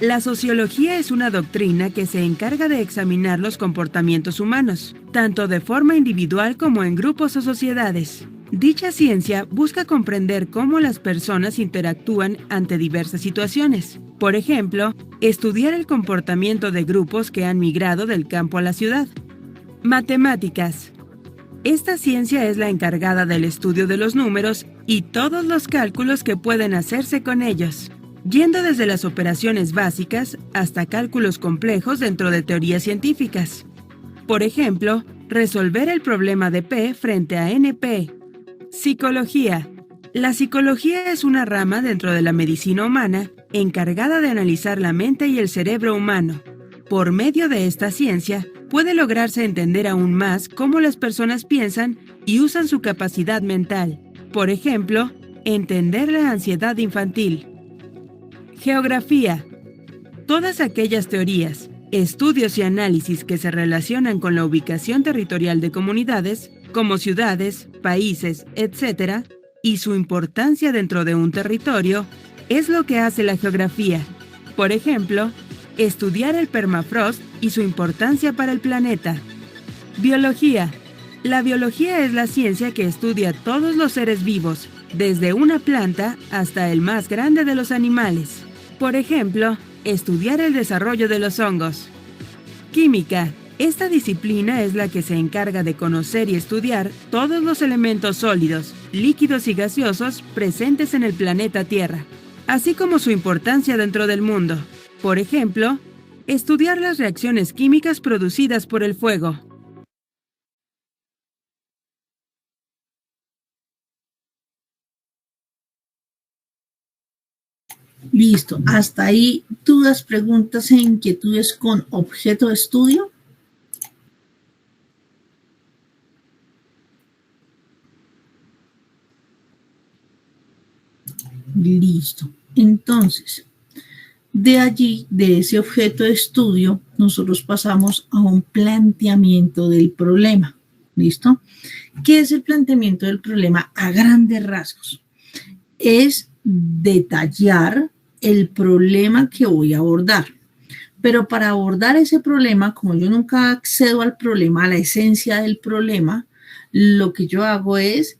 La sociología es una doctrina que se encarga de examinar los comportamientos humanos, tanto de forma individual como en grupos o sociedades. Dicha ciencia busca comprender cómo las personas interactúan ante diversas situaciones. Por ejemplo, estudiar el comportamiento de grupos que han migrado del campo a la ciudad. Matemáticas. Esta ciencia es la encargada del estudio de los números y todos los cálculos que pueden hacerse con ellos, yendo desde las operaciones básicas hasta cálculos complejos dentro de teorías científicas. Por ejemplo, resolver el problema de P frente a NP. Psicología. La psicología es una rama dentro de la medicina humana encargada de analizar la mente y el cerebro humano. Por medio de esta ciencia, puede lograrse entender aún más cómo las personas piensan y usan su capacidad mental. Por ejemplo, entender la ansiedad infantil. Geografía. Todas aquellas teorías, estudios y análisis que se relacionan con la ubicación territorial de comunidades, como ciudades, países, etc., y su importancia dentro de un territorio, es lo que hace la geografía. Por ejemplo, estudiar el permafrost y su importancia para el planeta. Biología. La biología es la ciencia que estudia todos los seres vivos, desde una planta hasta el más grande de los animales. Por ejemplo, estudiar el desarrollo de los hongos. Química. Esta disciplina es la que se encarga de conocer y estudiar todos los elementos sólidos, líquidos y gaseosos presentes en el planeta Tierra, así como su importancia dentro del mundo. Por ejemplo, estudiar las reacciones químicas producidas por el fuego. Listo. Hasta ahí, dudas, preguntas e inquietudes con objeto de estudio. Listo. Entonces, de allí, de ese objeto de estudio, nosotros pasamos a un planteamiento del problema. ¿Listo? ¿Qué es el planteamiento del problema a grandes rasgos? Es detallar el problema que voy a abordar. Pero para abordar ese problema, como yo nunca accedo al problema, a la esencia del problema, lo que yo hago es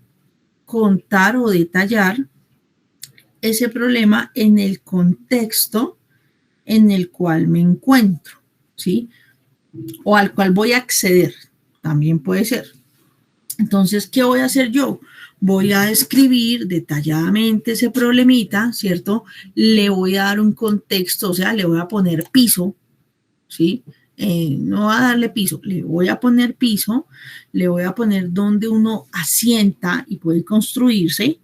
contar o detallar ese problema en el contexto en el cual me encuentro, ¿sí? O al cual voy a acceder, también puede ser. Entonces, ¿qué voy a hacer yo? Voy a escribir detalladamente ese problemita, ¿cierto? Le voy a dar un contexto, o sea, le voy a poner piso, ¿sí? No voy a darle piso, le voy a poner piso, le voy a poner donde uno asienta y puede construirse,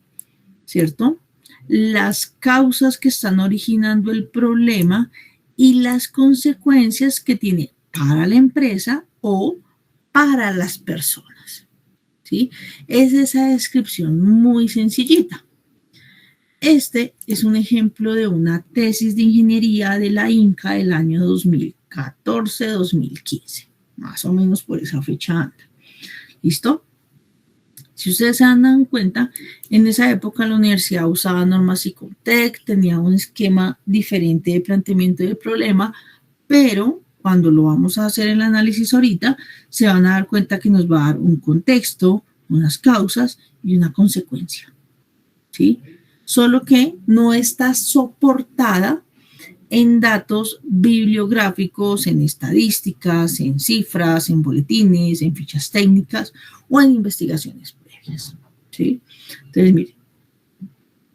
¿cierto? Las causas que están originando el problema y las consecuencias que tiene para la empresa o para las personas, ¿sí? Es esa descripción muy sencillita. Este es un ejemplo de una tesis de ingeniería de la INCA del año 2014-2015, más o menos por esa fecha anda. ¿Listo? Si ustedes se dan cuenta, en esa época la universidad usaba normas Psicotec, tenía un esquema diferente de planteamiento del problema, pero cuando lo vamos a hacer el análisis ahorita, se van a dar cuenta que nos va a dar un contexto, unas causas y una consecuencia, ¿sí? Solo que no está soportada en datos bibliográficos, en estadísticas, en cifras, en boletines, en fichas técnicas o en investigaciones previas, ¿sí? Entonces, miren,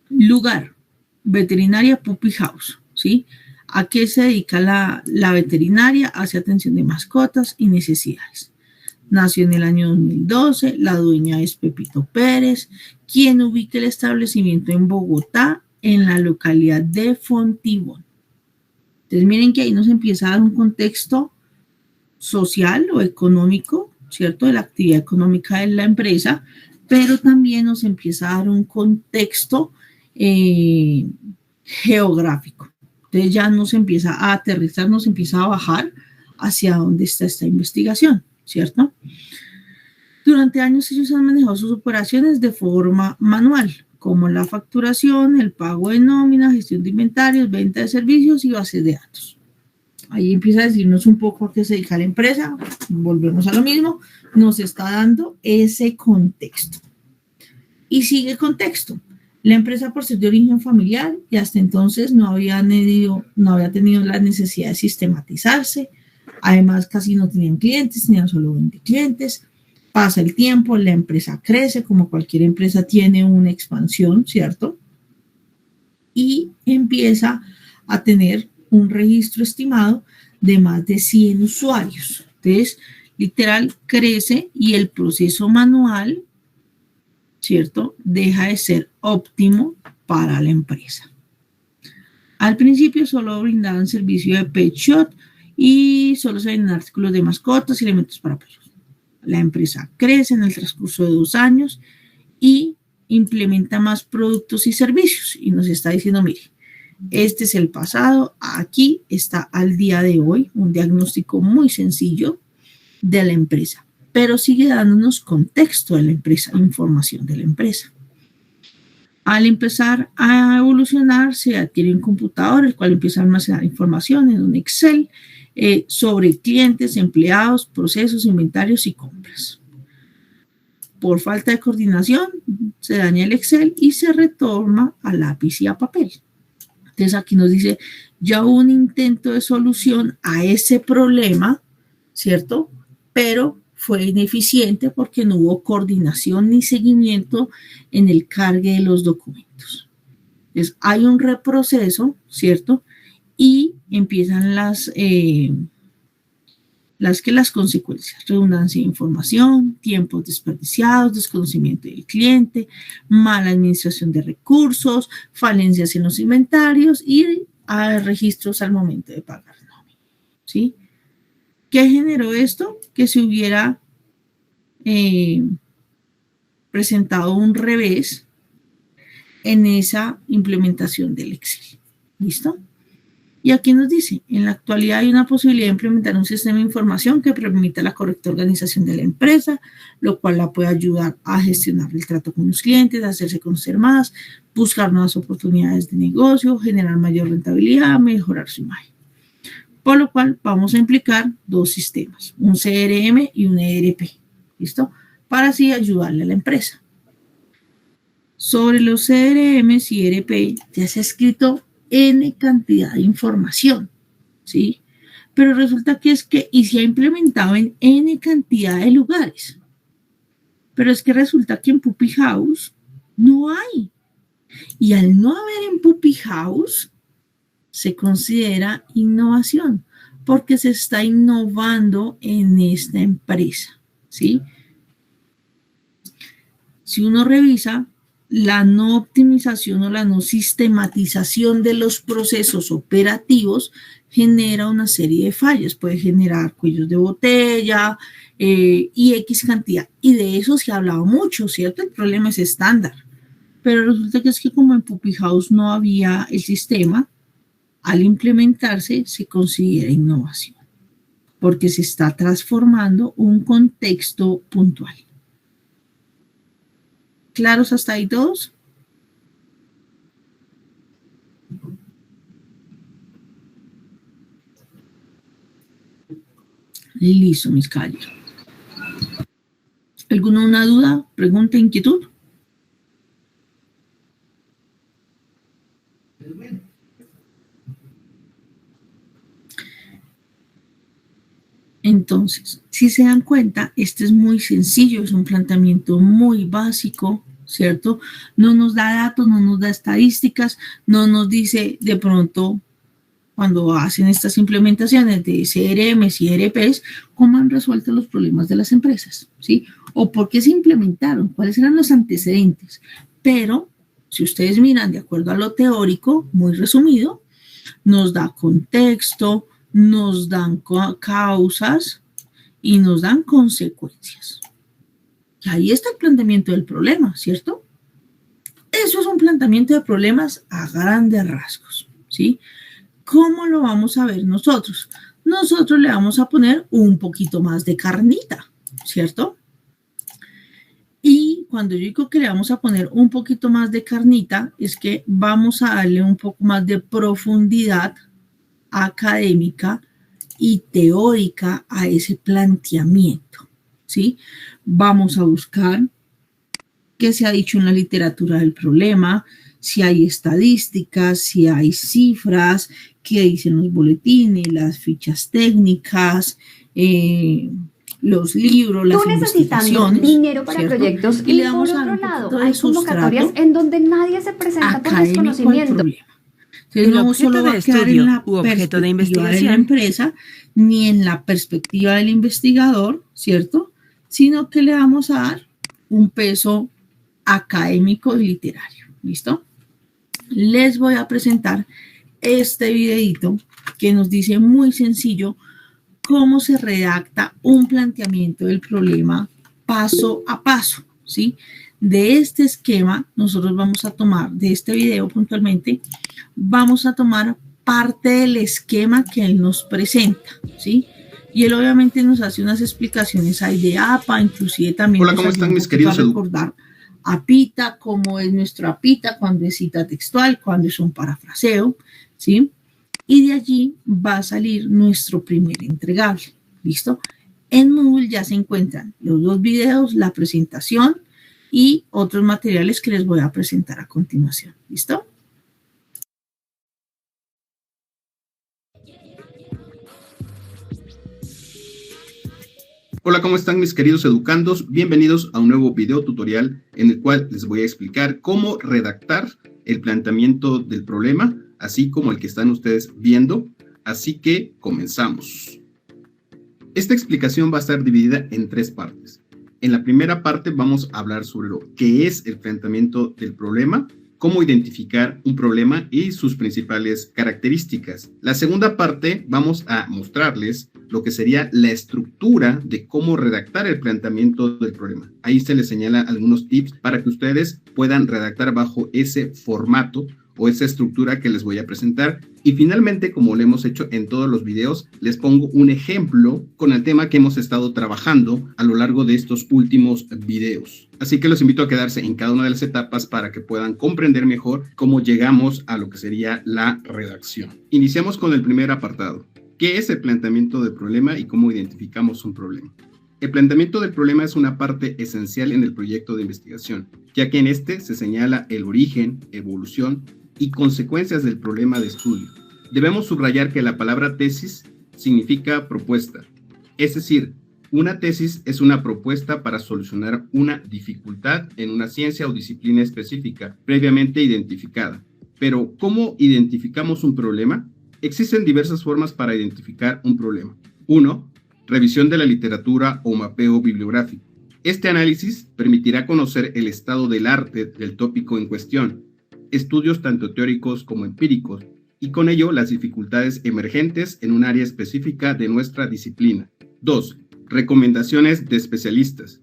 lugar, veterinaria Puppy House, ¿sí? ¿A qué se dedica la veterinaria? Hace atención de mascotas y necesidades. Nació en el año 2012, la dueña es Pepito Pérez, quien ubica el establecimiento en Bogotá, en la localidad de Fontibón. Entonces miren que ahí nos empieza a dar un contexto social o económico, ¿cierto? De la actividad económica de la empresa, pero también nos empieza a dar un contexto geográfico. Entonces ya nos empieza a aterrizar, nos empieza a bajar hacia dónde está esta investigación, ¿cierto? Durante años ellos han manejado sus operaciones de forma manual, como la facturación, el pago de nómina, gestión de inventarios, venta de servicios y bases de datos. Ahí empieza a decirnos un poco a qué se dedica la empresa, volvemos a lo mismo, nos está dando ese contexto. Y sigue el contexto. La empresa, por ser de origen familiar y hasta entonces no había tenido la necesidad de sistematizarse. Además, casi no tenían clientes, tenían solo 20 clientes. Pasa el tiempo, la empresa crece, como cualquier empresa tiene una expansión, ¿cierto? Y empieza a tener un registro estimado de más de 100 usuarios. Entonces, literal, crece y el proceso manual, ¿cierto?, deja de ser óptimo para la empresa. Al principio solo brindaban servicio de pet shop y solo se venden artículos de mascotas y elementos para perros. La empresa crece en el transcurso de 2 años y implementa más productos y servicios y nos está diciendo, mire, este es el pasado, aquí está al día de hoy un diagnóstico muy sencillo de la empresa, pero sigue dándonos contexto de la empresa, información de la empresa. Al empezar a evolucionar, se adquiere un computador, el cual empieza a almacenar información en un Excel sobre clientes, empleados, procesos, inventarios y compras. Por falta de coordinación, se daña el Excel y se retorna a lápiz y a papel. Entonces aquí nos dice, ya hubo un intento de solución a ese problema, ¿cierto? Pero fue ineficiente porque no hubo coordinación ni seguimiento en el cargue de los documentos. Entonces hay un reproceso, ¿cierto? Y empiezan las consecuencias: redundancia de información, tiempos desperdiciados, desconocimiento del cliente, mala administración de recursos, falencias en los inventarios y registros al momento de pagar nómina, ¿sí? ¿Qué generó esto? Que se hubiera presentado un revés en esa implementación del Excel. ¿Listo? Y aquí nos dice, en la actualidad hay una posibilidad de implementar un sistema de información que permita la correcta organización de la empresa, lo cual la puede ayudar a gestionar el trato con los clientes, a hacerse conocer más, buscar nuevas oportunidades de negocio, generar mayor rentabilidad, mejorar su imagen. Por lo cual vamos a implicar dos sistemas, un CRM y un ERP, ¿listo? Para así ayudarle a la empresa. Sobre los CRM y ERP ya se ha escrito N cantidad de información, ¿sí? Pero resulta que y se ha implementado en N cantidad de lugares. Pero es que resulta que en Puppy House no hay. Y al no haber en Puppy House, se considera innovación, porque se está innovando en esta empresa, ¿sí? Si uno revisa, la no optimización o la no sistematización de los procesos operativos genera una serie de fallas. Puede generar cuellos de botella y X cantidad. Y de eso se ha hablado mucho, ¿cierto? El problema es estándar. Pero resulta que es que como en Puppy House no había el sistema, al implementarse se considera innovación, porque se está transformando un contexto puntual. ¿Claros hasta ahí todos? Listo, mis calles. ¿Alguna una duda, pregunta, inquietud? Entonces, si se dan cuenta, este es muy sencillo, es un planteamiento muy básico, ¿cierto? No nos da datos, no nos da estadísticas, no nos dice de pronto, cuando hacen estas implementaciones de CRM y ERPs, cómo han resuelto los problemas de las empresas, ¿sí? O por qué se implementaron, cuáles eran los antecedentes. Pero, si ustedes miran de acuerdo a lo teórico, muy resumido, nos da contexto, nos dan causas y nos dan consecuencias. Y ahí está el planteamiento del problema, ¿cierto? Eso es un planteamiento de problemas a grandes rasgos, ¿sí? ¿Cómo lo vamos a ver nosotros? Nosotros le vamos a poner un poquito más de carnita, ¿cierto? Y cuando yo digo que le vamos a poner un poquito más de carnita, es que vamos a darle un poco más de profundidad académica y teórica a ese planteamiento, ¿sí? Vamos a buscar qué se ha dicho en la literatura del problema, si hay estadísticas, si hay cifras, qué dicen los boletines, las fichas técnicas, los libros, las investigaciones. Dinero para ¿cierto? proyectos Y le damos por a otro un lado, poquito de hay convocatorias sustrato en donde nadie se presenta por académico al desconocimiento. problema. Entonces, El no objeto solo va de a quedar estudio en la u objeto de perspectiva de la investigación empresa, ni en la perspectiva del investigador, ¿cierto? Sino que le vamos a dar un peso académico y literario, ¿listo? Les voy a presentar este videito que nos dice muy sencillo cómo se redacta un planteamiento del problema paso a paso, ¿sí? De este esquema, nosotros vamos a tomar, de este video puntualmente, vamos a tomar parte del esquema que él nos presenta, ¿sí? Y él obviamente nos hace unas explicaciones ahí de APA, inclusive también Hola, nos ¿cómo ayuda están un mis poquito queridos a recordar APITA, cómo es nuestro APITA, cuando es cita textual, cuando es un parafraseo, ¿sí? Y de allí va a salir nuestro primer entregable, ¿listo? En Moodle ya se encuentran los 2 videos, la presentación y otros materiales que les voy a presentar a continuación, ¿listo? Hola, ¿cómo están mis queridos educandos? Bienvenidos a un nuevo video tutorial en el cual les voy a explicar cómo redactar el planteamiento del problema, así como el que están ustedes viendo. Así que comenzamos. Esta explicación va a estar dividida en 3 partes. En la primera parte vamos a hablar sobre lo que es el planteamiento del problema, cómo identificar un problema y sus principales características. La segunda parte vamos a mostrarles lo que sería la estructura de cómo redactar el planteamiento del problema. Ahí se les señala algunos tips para que ustedes puedan redactar bajo ese formato o esa estructura que les voy a presentar. Y finalmente, como lo hemos hecho en todos los videos, les pongo un ejemplo con el tema que hemos estado trabajando a lo largo de estos últimos videos. Así que los invito a quedarse en cada una de las etapas para que puedan comprender mejor cómo llegamos a lo que sería la redacción. Iniciamos con el primer apartado. ¿Qué es el planteamiento del problema y cómo identificamos un problema? El planteamiento del problema es una parte esencial en el proyecto de investigación, ya que en este se señala el origen, evolución y consecuencias del problema de estudio. Debemos subrayar que la palabra tesis significa propuesta, es decir, una tesis es una propuesta para solucionar una dificultad en una ciencia o disciplina específica previamente identificada. Pero, ¿cómo identificamos un problema? Existen diversas formas para identificar un problema. 1. Revisión de la literatura o mapeo bibliográfico. Este análisis permitirá conocer el estado del arte del tópico en cuestión, estudios tanto teóricos como empíricos, y con ello las dificultades emergentes en un área específica de nuestra disciplina. 2. Recomendaciones de especialistas.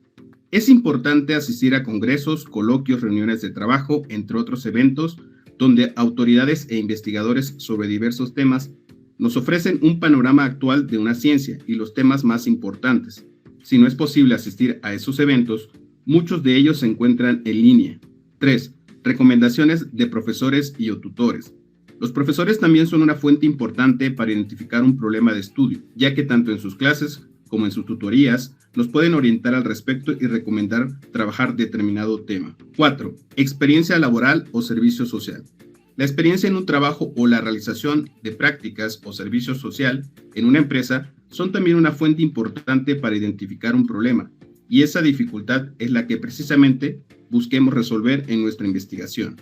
Es importante asistir a congresos, coloquios, reuniones de trabajo, entre otros eventos, donde autoridades e investigadores sobre diversos temas nos ofrecen un panorama actual de una ciencia y los temas más importantes. Si no es posible asistir a esos eventos, muchos de ellos se encuentran en línea. 3. Recomendaciones de profesores y o tutores. Los profesores también son una fuente importante para identificar un problema de estudio, ya que tanto en sus clases como en sus tutorías nos pueden orientar al respecto y recomendar trabajar determinado tema. 4. Experiencia laboral o servicio social. La experiencia en un trabajo o la realización de prácticas o servicio social en una empresa son también una fuente importante para identificar un problema, y esa dificultad es la que precisamente busquemos resolver en nuestra investigación.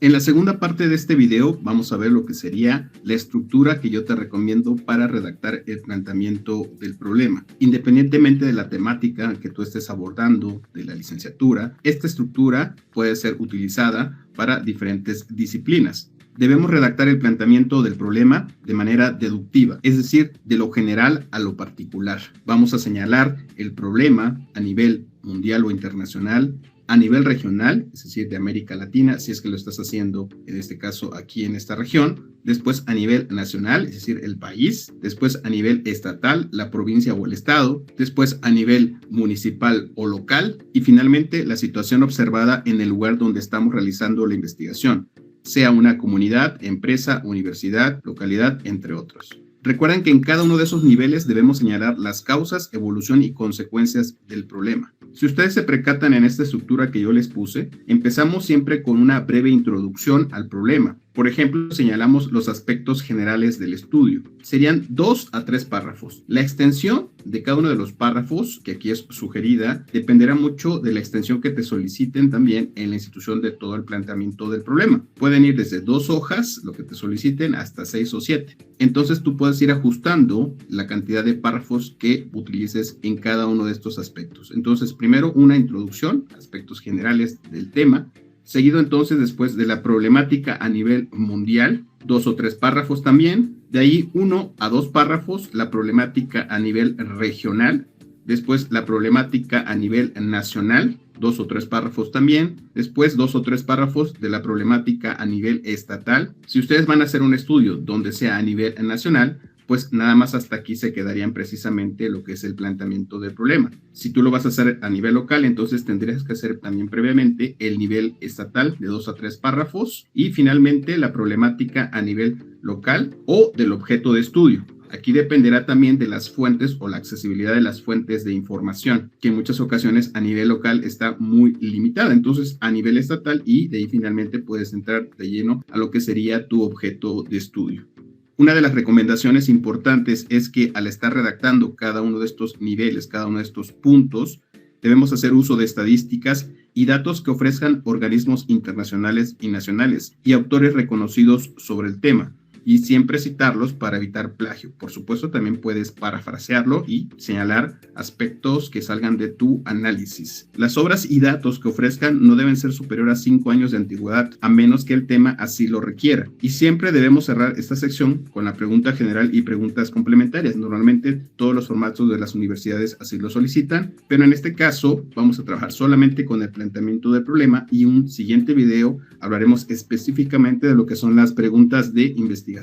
En la segunda parte de este video vamos a ver lo que sería la estructura que yo te recomiendo para redactar el planteamiento del problema. Independientemente de la temática que tú estés abordando de la licenciatura, esta estructura puede ser utilizada para diferentes disciplinas. Debemos redactar el planteamiento del problema de manera deductiva, es decir, de lo general a lo particular. Vamos a señalar el problema a nivel mundial o internacional, a nivel regional, es decir, de América Latina, si es que lo estás haciendo, en este caso, aquí en esta región, después a nivel nacional, es decir, el país, después a nivel estatal, la provincia o el estado, después a nivel municipal o local, y finalmente la situación observada en el lugar donde estamos realizando la investigación, sea una comunidad, empresa, universidad, localidad, entre otros. Recuerden que en cada uno de esos niveles debemos señalar las causas, evolución y consecuencias del problema. Si ustedes se percatan en esta estructura que yo les puse, empezamos siempre con una breve introducción al problema. Por ejemplo, señalamos los aspectos generales del estudio. Serían 2 a 3 párrafos. La extensión de cada uno de los párrafos, que aquí es sugerida, dependerá mucho de la extensión que te soliciten también en la institución de todo el planteamiento del problema. Pueden ir desde 2 hojas, lo que te soliciten, hasta 6 o 7. Entonces tú puedes ir ajustando la cantidad de párrafos que utilices en cada uno de estos aspectos. Entonces, primero una introducción, aspectos generales del tema, seguido entonces después de la problemática a nivel mundial, 2 o 3 párrafos también, de ahí 1 a 2 párrafos, la problemática a nivel regional, después la problemática a nivel nacional, 2 o 3 párrafos también, después 2 o 3 párrafos de la problemática a nivel estatal. Si ustedes van a hacer un estudio donde sea a nivel nacional, pues nada más hasta aquí se quedarían precisamente lo que es el planteamiento del problema. Si tú lo vas a hacer a nivel local, entonces tendrías que hacer también previamente el nivel estatal de 2 a 3 párrafos y finalmente la problemática a nivel local o del objeto de estudio. Aquí dependerá también de las fuentes o la accesibilidad de las fuentes de información, que en muchas ocasiones a nivel local está muy limitada. Entonces, a nivel estatal y de ahí finalmente puedes entrar de lleno a lo que sería tu objeto de estudio. Una de las recomendaciones importantes es que al estar redactando cada uno de estos niveles, cada uno de estos puntos, debemos hacer uso de estadísticas y datos que ofrezcan organismos internacionales y nacionales y autores reconocidos sobre el tema, y siempre citarlos para evitar plagio. Por supuesto, también puedes parafrasearlo y señalar aspectos que salgan de tu análisis. Las obras y datos que ofrezcan no deben ser superior a 5 años de antigüedad, a menos que el tema así lo requiera. Y siempre debemos cerrar esta sección con la pregunta general y preguntas complementarias. Normalmente todos los formatos de las universidades así lo solicitan, pero en este caso vamos a trabajar solamente con el planteamiento del problema y un siguiente video hablaremos específicamente de lo que son las preguntas de investigación.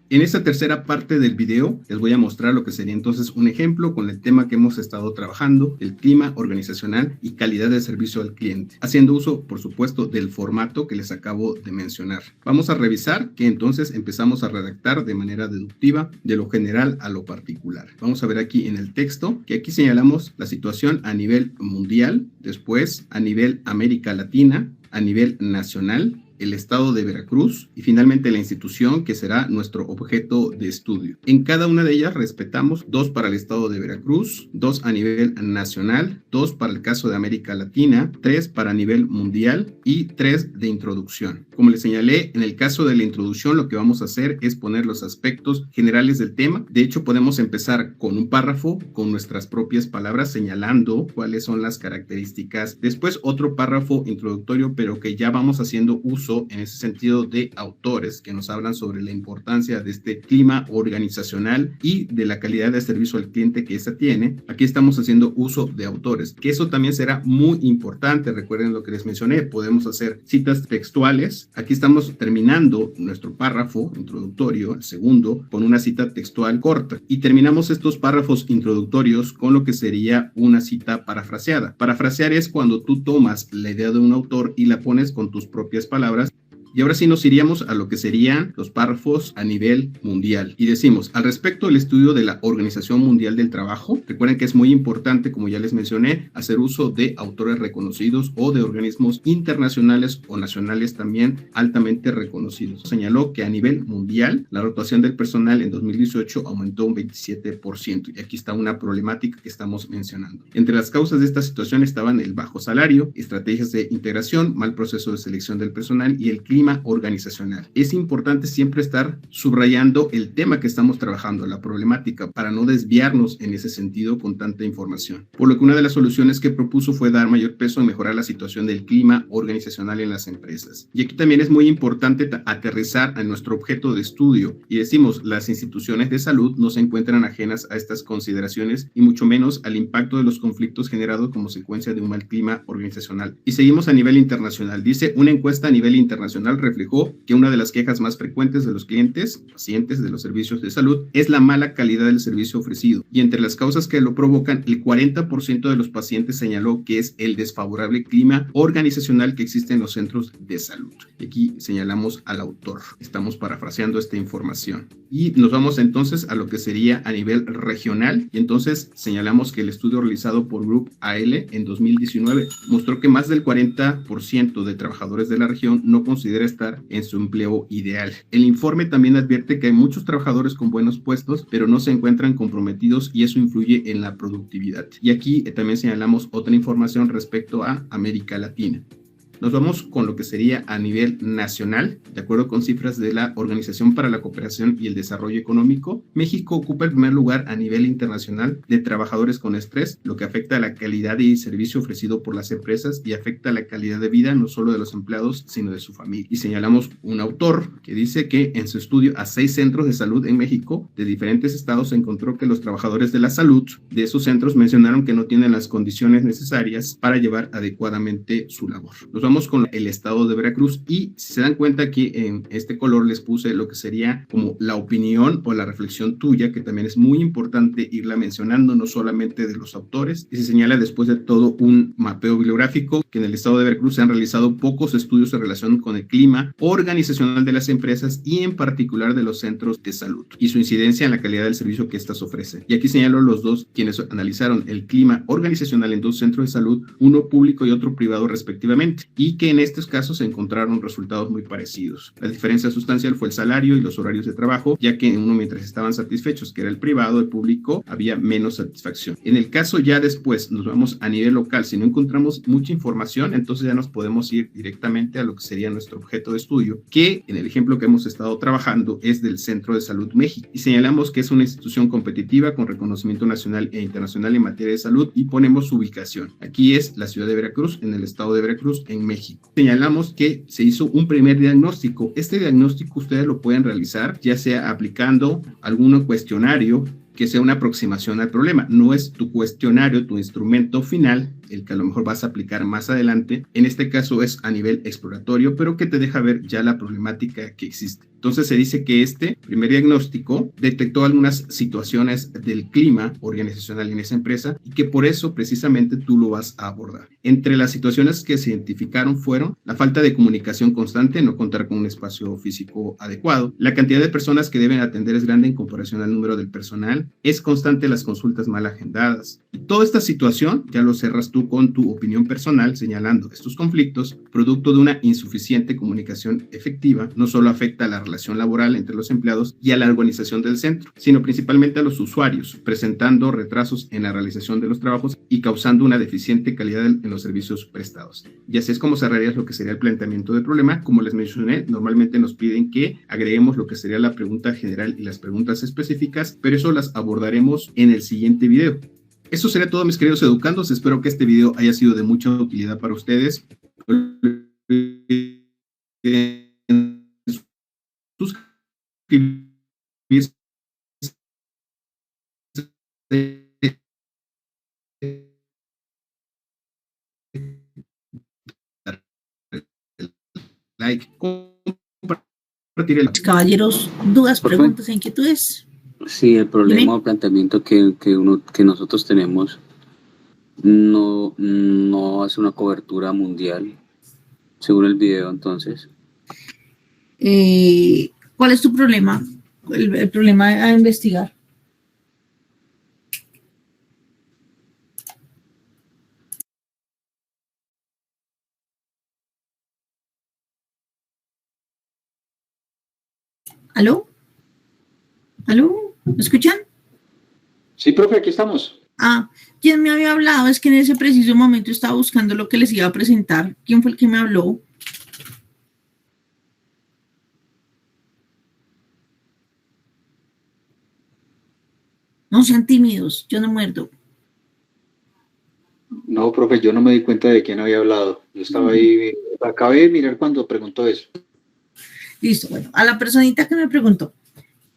En esta tercera parte del video les voy a mostrar lo que sería entonces un ejemplo con el tema que hemos estado trabajando, el clima organizacional y calidad de servicio al cliente, haciendo uso, por supuesto, del formato que les acabo de mencionar. Vamos a revisar que entonces empezamos a redactar de manera deductiva de lo general a lo particular. Vamos a ver aquí en el texto que aquí señalamos la situación a nivel mundial, después a nivel América Latina, a nivel nacional, el estado de Veracruz y finalmente la institución que será nuestro objeto de estudio. En cada una de ellas respetamos 2 para el estado de Veracruz, 2 a nivel nacional, 2 para el caso de América Latina, 3 para nivel mundial y 3 de introducción. Como les señalé, en el caso de la introducción lo que vamos a hacer es poner los aspectos generales del tema. De hecho, podemos empezar con un párrafo con nuestras propias palabras señalando cuáles son las características. Después otro párrafo introductorio, pero que ya vamos haciendo uso en ese sentido de autores que nos hablan sobre la importancia de este clima organizacional y de la calidad de servicio al cliente que ésta tiene. Aquí estamos haciendo uso de autores, que eso también será muy importante. Recuerden lo que les mencioné, podemos hacer citas textuales. Aquí estamos terminando nuestro párrafo introductorio, el segundo, con una cita textual corta y terminamos estos párrafos introductorios con lo que sería una cita parafraseada. Parafrasear es cuando tú tomas la idea de un autor y la pones con tus propias palabras. Y ahora sí nos iríamos a lo que serían los párrafos a nivel mundial. Y decimos, al respecto del estudio de la Organización Mundial del Trabajo, recuerden que es muy importante, como ya les mencioné, hacer uso de autores reconocidos o de organismos internacionales o nacionales también altamente reconocidos. Señaló que a nivel mundial, la rotación del personal en 2018 aumentó un 27%. Y aquí está una problemática que estamos mencionando. Entre las causas de esta situación estaban el bajo salario, estrategias de integración, mal proceso de selección del personal y el clima organizacional. Es importante siempre estar subrayando el tema que estamos trabajando, la problemática, para no desviarnos en ese sentido con tanta información. Por lo que una de las soluciones que propuso fue dar mayor peso en mejorar la situación del clima organizacional en las empresas. Y aquí también es muy importante aterrizar a nuestro objeto de estudio y decimos, las instituciones de salud no se encuentran ajenas a estas consideraciones y mucho menos al impacto de los conflictos generados como consecuencia de un mal clima organizacional. Y seguimos a nivel internacional. Dice, una encuesta a nivel internacional reflejó que una de las quejas más frecuentes de los clientes, pacientes de los servicios de salud, es la mala calidad del servicio ofrecido. Y entre las causas que lo provocan, el 40% de los pacientes señaló que es el desfavorable clima organizacional que existe en los centros de salud. Y aquí señalamos al autor. Estamos parafraseando esta información. Y nos vamos entonces a lo que sería a nivel regional. Y entonces señalamos que el estudio realizado por Group AL en 2019 mostró que más del 40% de trabajadores de la región no considera estar en su empleo ideal. El informe también advierte que hay muchos trabajadores con buenos puestos, pero no se encuentran comprometidos y eso influye en la productividad. Y aquí también señalamos otra información respecto a América Latina. Nos vamos con lo que sería a nivel nacional. De acuerdo con cifras de la Organización para la Cooperación y el Desarrollo Económico, México ocupa el primer lugar a nivel internacional de trabajadores con estrés, lo que afecta a la calidad y servicio ofrecido por las empresas y afecta a la calidad de vida no solo de los empleados, sino de su familia. Y señalamos un autor que dice que en su estudio a 6 centros de salud en México de diferentes estados se encontró que los trabajadores de la salud de esos centros mencionaron que no tienen las condiciones necesarias para llevar adecuadamente su labor. Nos vamos con el estado de Veracruz y si se dan cuenta aquí en este color les puse lo que sería como la opinión o la reflexión tuya, que también es muy importante irla mencionando, no solamente de los autores. Y se señala después de todo un mapeo bibliográfico que en el estado de Veracruz se han realizado pocos estudios en relación con el clima organizacional de las empresas y en particular de los centros de salud y su incidencia en la calidad del servicio que éstas ofrecen. Y aquí señalo los dos quienes analizaron el clima organizacional en dos centros de salud, uno público y otro privado respectivamente, y que en estos casos se encontraron resultados muy parecidos. La diferencia sustancial fue el salario y los horarios de trabajo, ya que en uno mientras estaban satisfechos, que era el privado, el público, había menos satisfacción. En el caso ya después nos vamos a nivel local, si no encontramos mucha información, entonces ya nos podemos ir directamente a lo que sería nuestro objeto de estudio, que en el ejemplo que hemos estado trabajando es del Centro de Salud México, y señalamos que es una institución competitiva con reconocimiento nacional e internacional en materia de salud y ponemos su ubicación. Aquí es la ciudad de Veracruz, en el estado de Veracruz, en México. Señalamos que se hizo un primer diagnóstico. Este diagnóstico ustedes lo pueden realizar ya sea aplicando algún cuestionario que sea una aproximación al problema. No es tu cuestionario, tu instrumento final, el que a lo mejor vas a aplicar más adelante. En este caso es a nivel exploratorio, pero que te deja ver ya la problemática que existe. Entonces se dice que este primer diagnóstico detectó algunas situaciones del clima organizacional en esa empresa y que por eso precisamente tú lo vas a abordar. Entre las situaciones que se identificaron fueron la falta de comunicación constante, no contar con un espacio físico adecuado, la cantidad de personas que deben atender es grande en comparación al número del personal, es constante las consultas mal agendadas. Y toda esta situación ya lo cerras tú con tu opinión personal señalando estos conflictos, producto de una insuficiente comunicación efectiva, no solo afecta a la relación laboral entre los empleados y a la organización del centro, sino principalmente a los usuarios, presentando retrasos en la realización de los trabajos y causando una deficiente calidad en los servicios prestados. Y así es como cerrarías lo que sería el planteamiento del problema. Como les mencioné, normalmente nos piden que agreguemos lo que sería la pregunta general y las preguntas específicas, pero eso las abordaremos en el siguiente video. Eso sería todo, mis queridos educandos. Espero que este video haya sido de mucha utilidad para ustedes. Suscribirse. Like, compartir el... Caballeros, dudas, Profe. preguntas, inquietudes. Sí, el problema Dime. o planteamiento que nosotros tenemos no hace una cobertura mundial, según el video, entonces. ¿Cuál es tu problema? El problema a investigar. ¿Aló? ¿Aló? ¿Me escuchan? Sí, profe, aquí estamos. Ah, ¿quién me había hablado? Es que en ese preciso momento estaba buscando lo que les iba a presentar. ¿Quién fue el que me habló? No sean tímidos, yo no muerdo. No, profe, yo no me di cuenta de quién había hablado. Yo estaba ahí, acabé de mirar cuando preguntó eso. Listo, bueno, a la personita que me preguntó,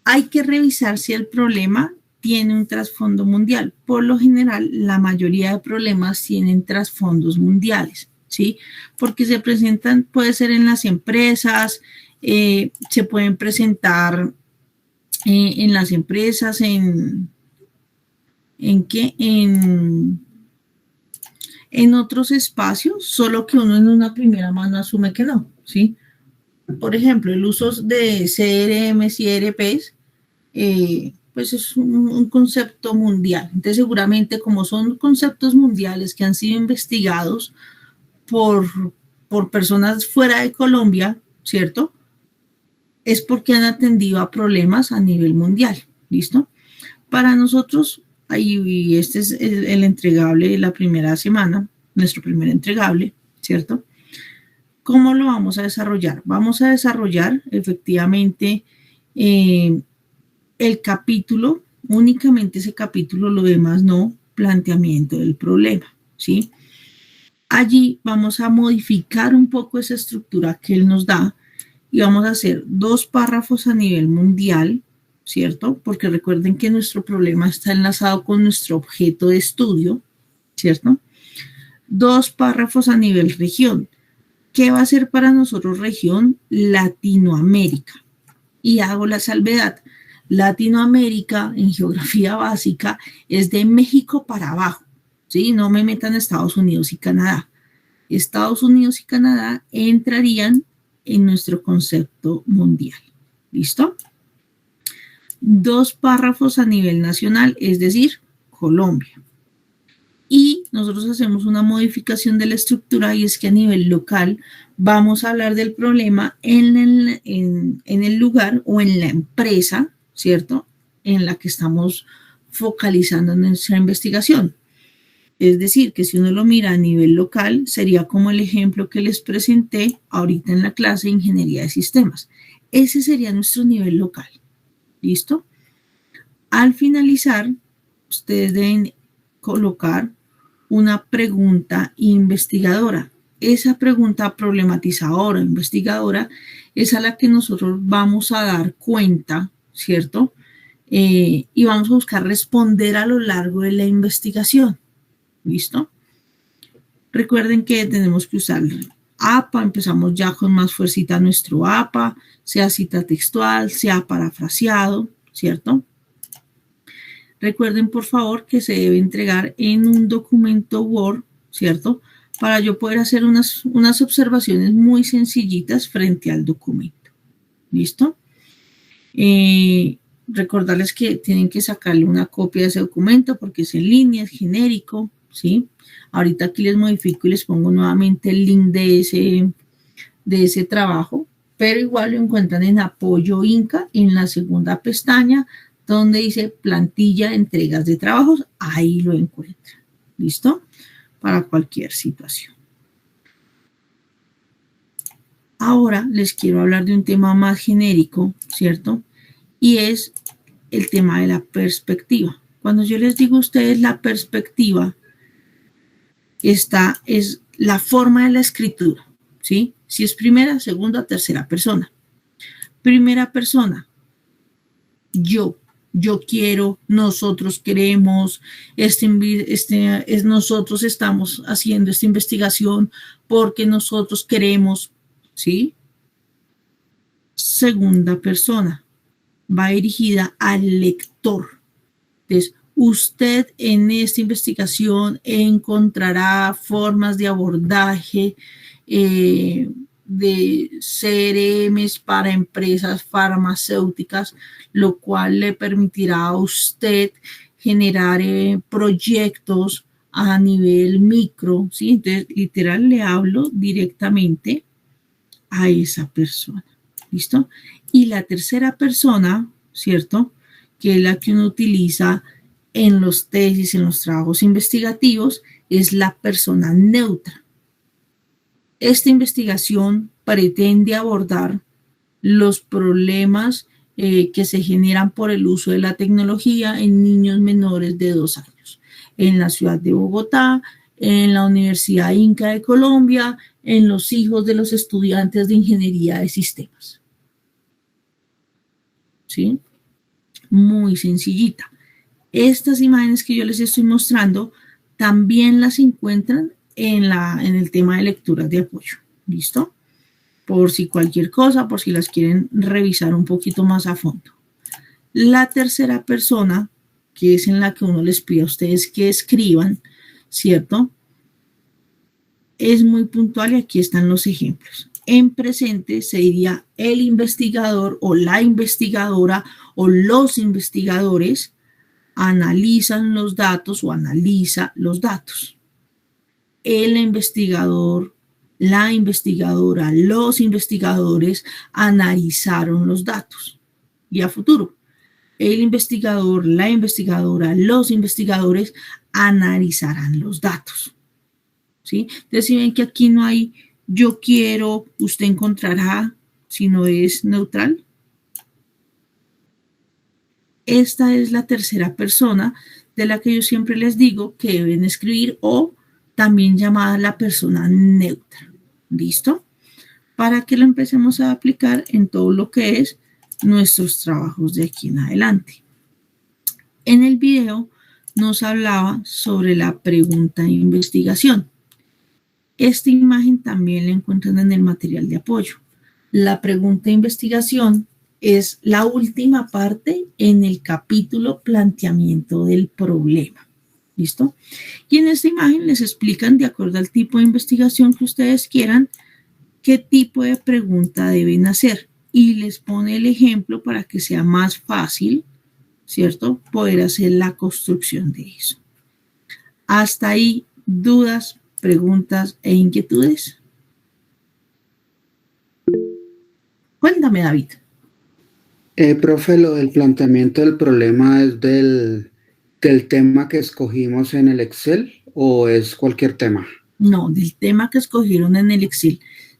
hay que revisar si el problema tiene un trasfondo mundial. Por lo general, la mayoría de problemas tienen trasfondos mundiales, ¿sí? Porque se presentan, puede ser en las empresas, se pueden presentar en las empresas, ¿en qué? En otros espacios, solo que uno en una primera mano asume que no, ¿sí? Por ejemplo, el uso de CRMs y ERPs, pues es un concepto mundial. Entonces, seguramente como son conceptos mundiales que han sido investigados por personas fuera de Colombia, ¿cierto? Es porque han atendido a problemas a nivel mundial, ¿listo? Para nosotros, y este es el entregable de la primera semana, nuestro primer entregable, ¿cierto? ¿Cómo lo vamos a desarrollar? Vamos a desarrollar efectivamente el capítulo, únicamente ese capítulo, lo demás no, planteamiento del problema, ¿sí? Allí vamos a modificar un poco esa estructura que él nos da y vamos a hacer 2 párrafos a nivel mundial, ¿cierto? Porque recuerden que nuestro problema está enlazado con nuestro objeto de estudio, ¿cierto? 2 párrafos a nivel región. ¿Qué va a ser para nosotros región Latinoamérica? Y hago la salvedad. Latinoamérica en geografía básica es de México para abajo, ¿sí? No me metan Estados Unidos y Canadá. Estados Unidos y Canadá entrarían en nuestro concepto mundial. ¿Listo? 2 párrafos a nivel nacional, es decir, Colombia. Y nosotros hacemos una modificación de la estructura y es que a nivel local vamos a hablar del problema en el lugar o en la empresa, ¿cierto? En la que estamos focalizando nuestra investigación. Es decir, que si uno lo mira a nivel local, sería como el ejemplo que les presenté ahorita en la clase de Ingeniería de Sistemas. Ese sería nuestro nivel local. ¿Listo? Al finalizar, ustedes deben colocar una pregunta investigadora. Esa pregunta problematizadora, investigadora, es a la que nosotros vamos a dar cuenta, ¿cierto? Y vamos a buscar responder a lo largo de la investigación. ¿Listo? Recuerden que tenemos que usar APA, empezamos ya con más fuercita nuestro APA, sea cita textual, sea parafraseado, ¿cierto? Recuerden, por favor, que se debe entregar en un documento Word, ¿cierto? Para yo poder hacer unas observaciones muy sencillitas frente al documento. ¿Listo? Recordarles que tienen que sacarle una copia de ese documento porque es en línea, es genérico, ¿sí? Ahorita aquí les modifico y les pongo nuevamente el link de ese trabajo, pero igual lo encuentran en Apoyo Inca, en la segunda pestaña, donde dice plantilla de entregas de trabajos, ahí lo encuentran. ¿Listo? Para cualquier situación. Ahora les quiero hablar de un tema más genérico, ¿cierto? Y es el tema de la perspectiva. Cuando yo les digo a ustedes la perspectiva, esta es la forma de la escritura, ¿sí? Si es primera, segunda, tercera persona. Primera persona, yo quiero, nosotros queremos, nosotros estamos haciendo esta investigación porque nosotros queremos, ¿sí? Segunda persona, va dirigida al lector. Entonces, usted en esta investigación encontrará formas de abordaje de CRMs para empresas farmacéuticas, lo cual le permitirá a usted generar proyectos a nivel micro, ¿sí? Entonces, literal, le hablo directamente a esa persona, ¿listo? Y la tercera persona, ¿cierto? Que es la que uno utiliza en los tesis, en los trabajos investigativos, es la persona neutra. Esta investigación pretende abordar los problemas que se generan por el uso de la tecnología en niños menores de 2 años, en la ciudad de Bogotá, en la Universidad Inca de Colombia, en los hijos de los estudiantes de Ingeniería de Sistemas. ¿Sí? Muy sencillita. Estas imágenes que yo les estoy mostrando también las encuentran en el tema de lecturas de apoyo. ¿Listo? Por si cualquier cosa, por si las quieren revisar un poquito más a fondo. La tercera persona, que es en la que uno les pide a ustedes que escriban, ¿cierto? Es muy puntual y aquí están los ejemplos. En presente se diría el investigador o la investigadora o los investigadores analizan los datos o analiza los datos. El investigador, la investigadora, los investigadores analizaron los datos. Y a futuro, el investigador, la investigadora, los investigadores analizarán los datos. ¿Sí? Entonces, si ven que aquí no hay yo quiero, usted encontrará, sino es neutral. Esta es la tercera persona de la que yo siempre les digo que deben escribir o también llamada la persona neutra. ¿Listo? Para que lo empecemos a aplicar en todo lo que es nuestros trabajos de aquí en adelante. En el video nos hablaba sobre la pregunta de investigación. Esta imagen también la encuentran en el material de apoyo. La pregunta de investigación es la última parte en el capítulo planteamiento del problema. ¿Listo? Y en esta imagen les explican, de acuerdo al tipo de investigación que ustedes quieran, qué tipo de pregunta deben hacer. Y les pone el ejemplo para que sea más fácil, ¿cierto?, poder hacer la construcción de eso. Hasta ahí, dudas, preguntas e inquietudes. Cuéntame, David. Profe, lo del planteamiento del problema es del tema que escogimos en el Excel o es cualquier tema. No, del tema que escogieron en el Excel.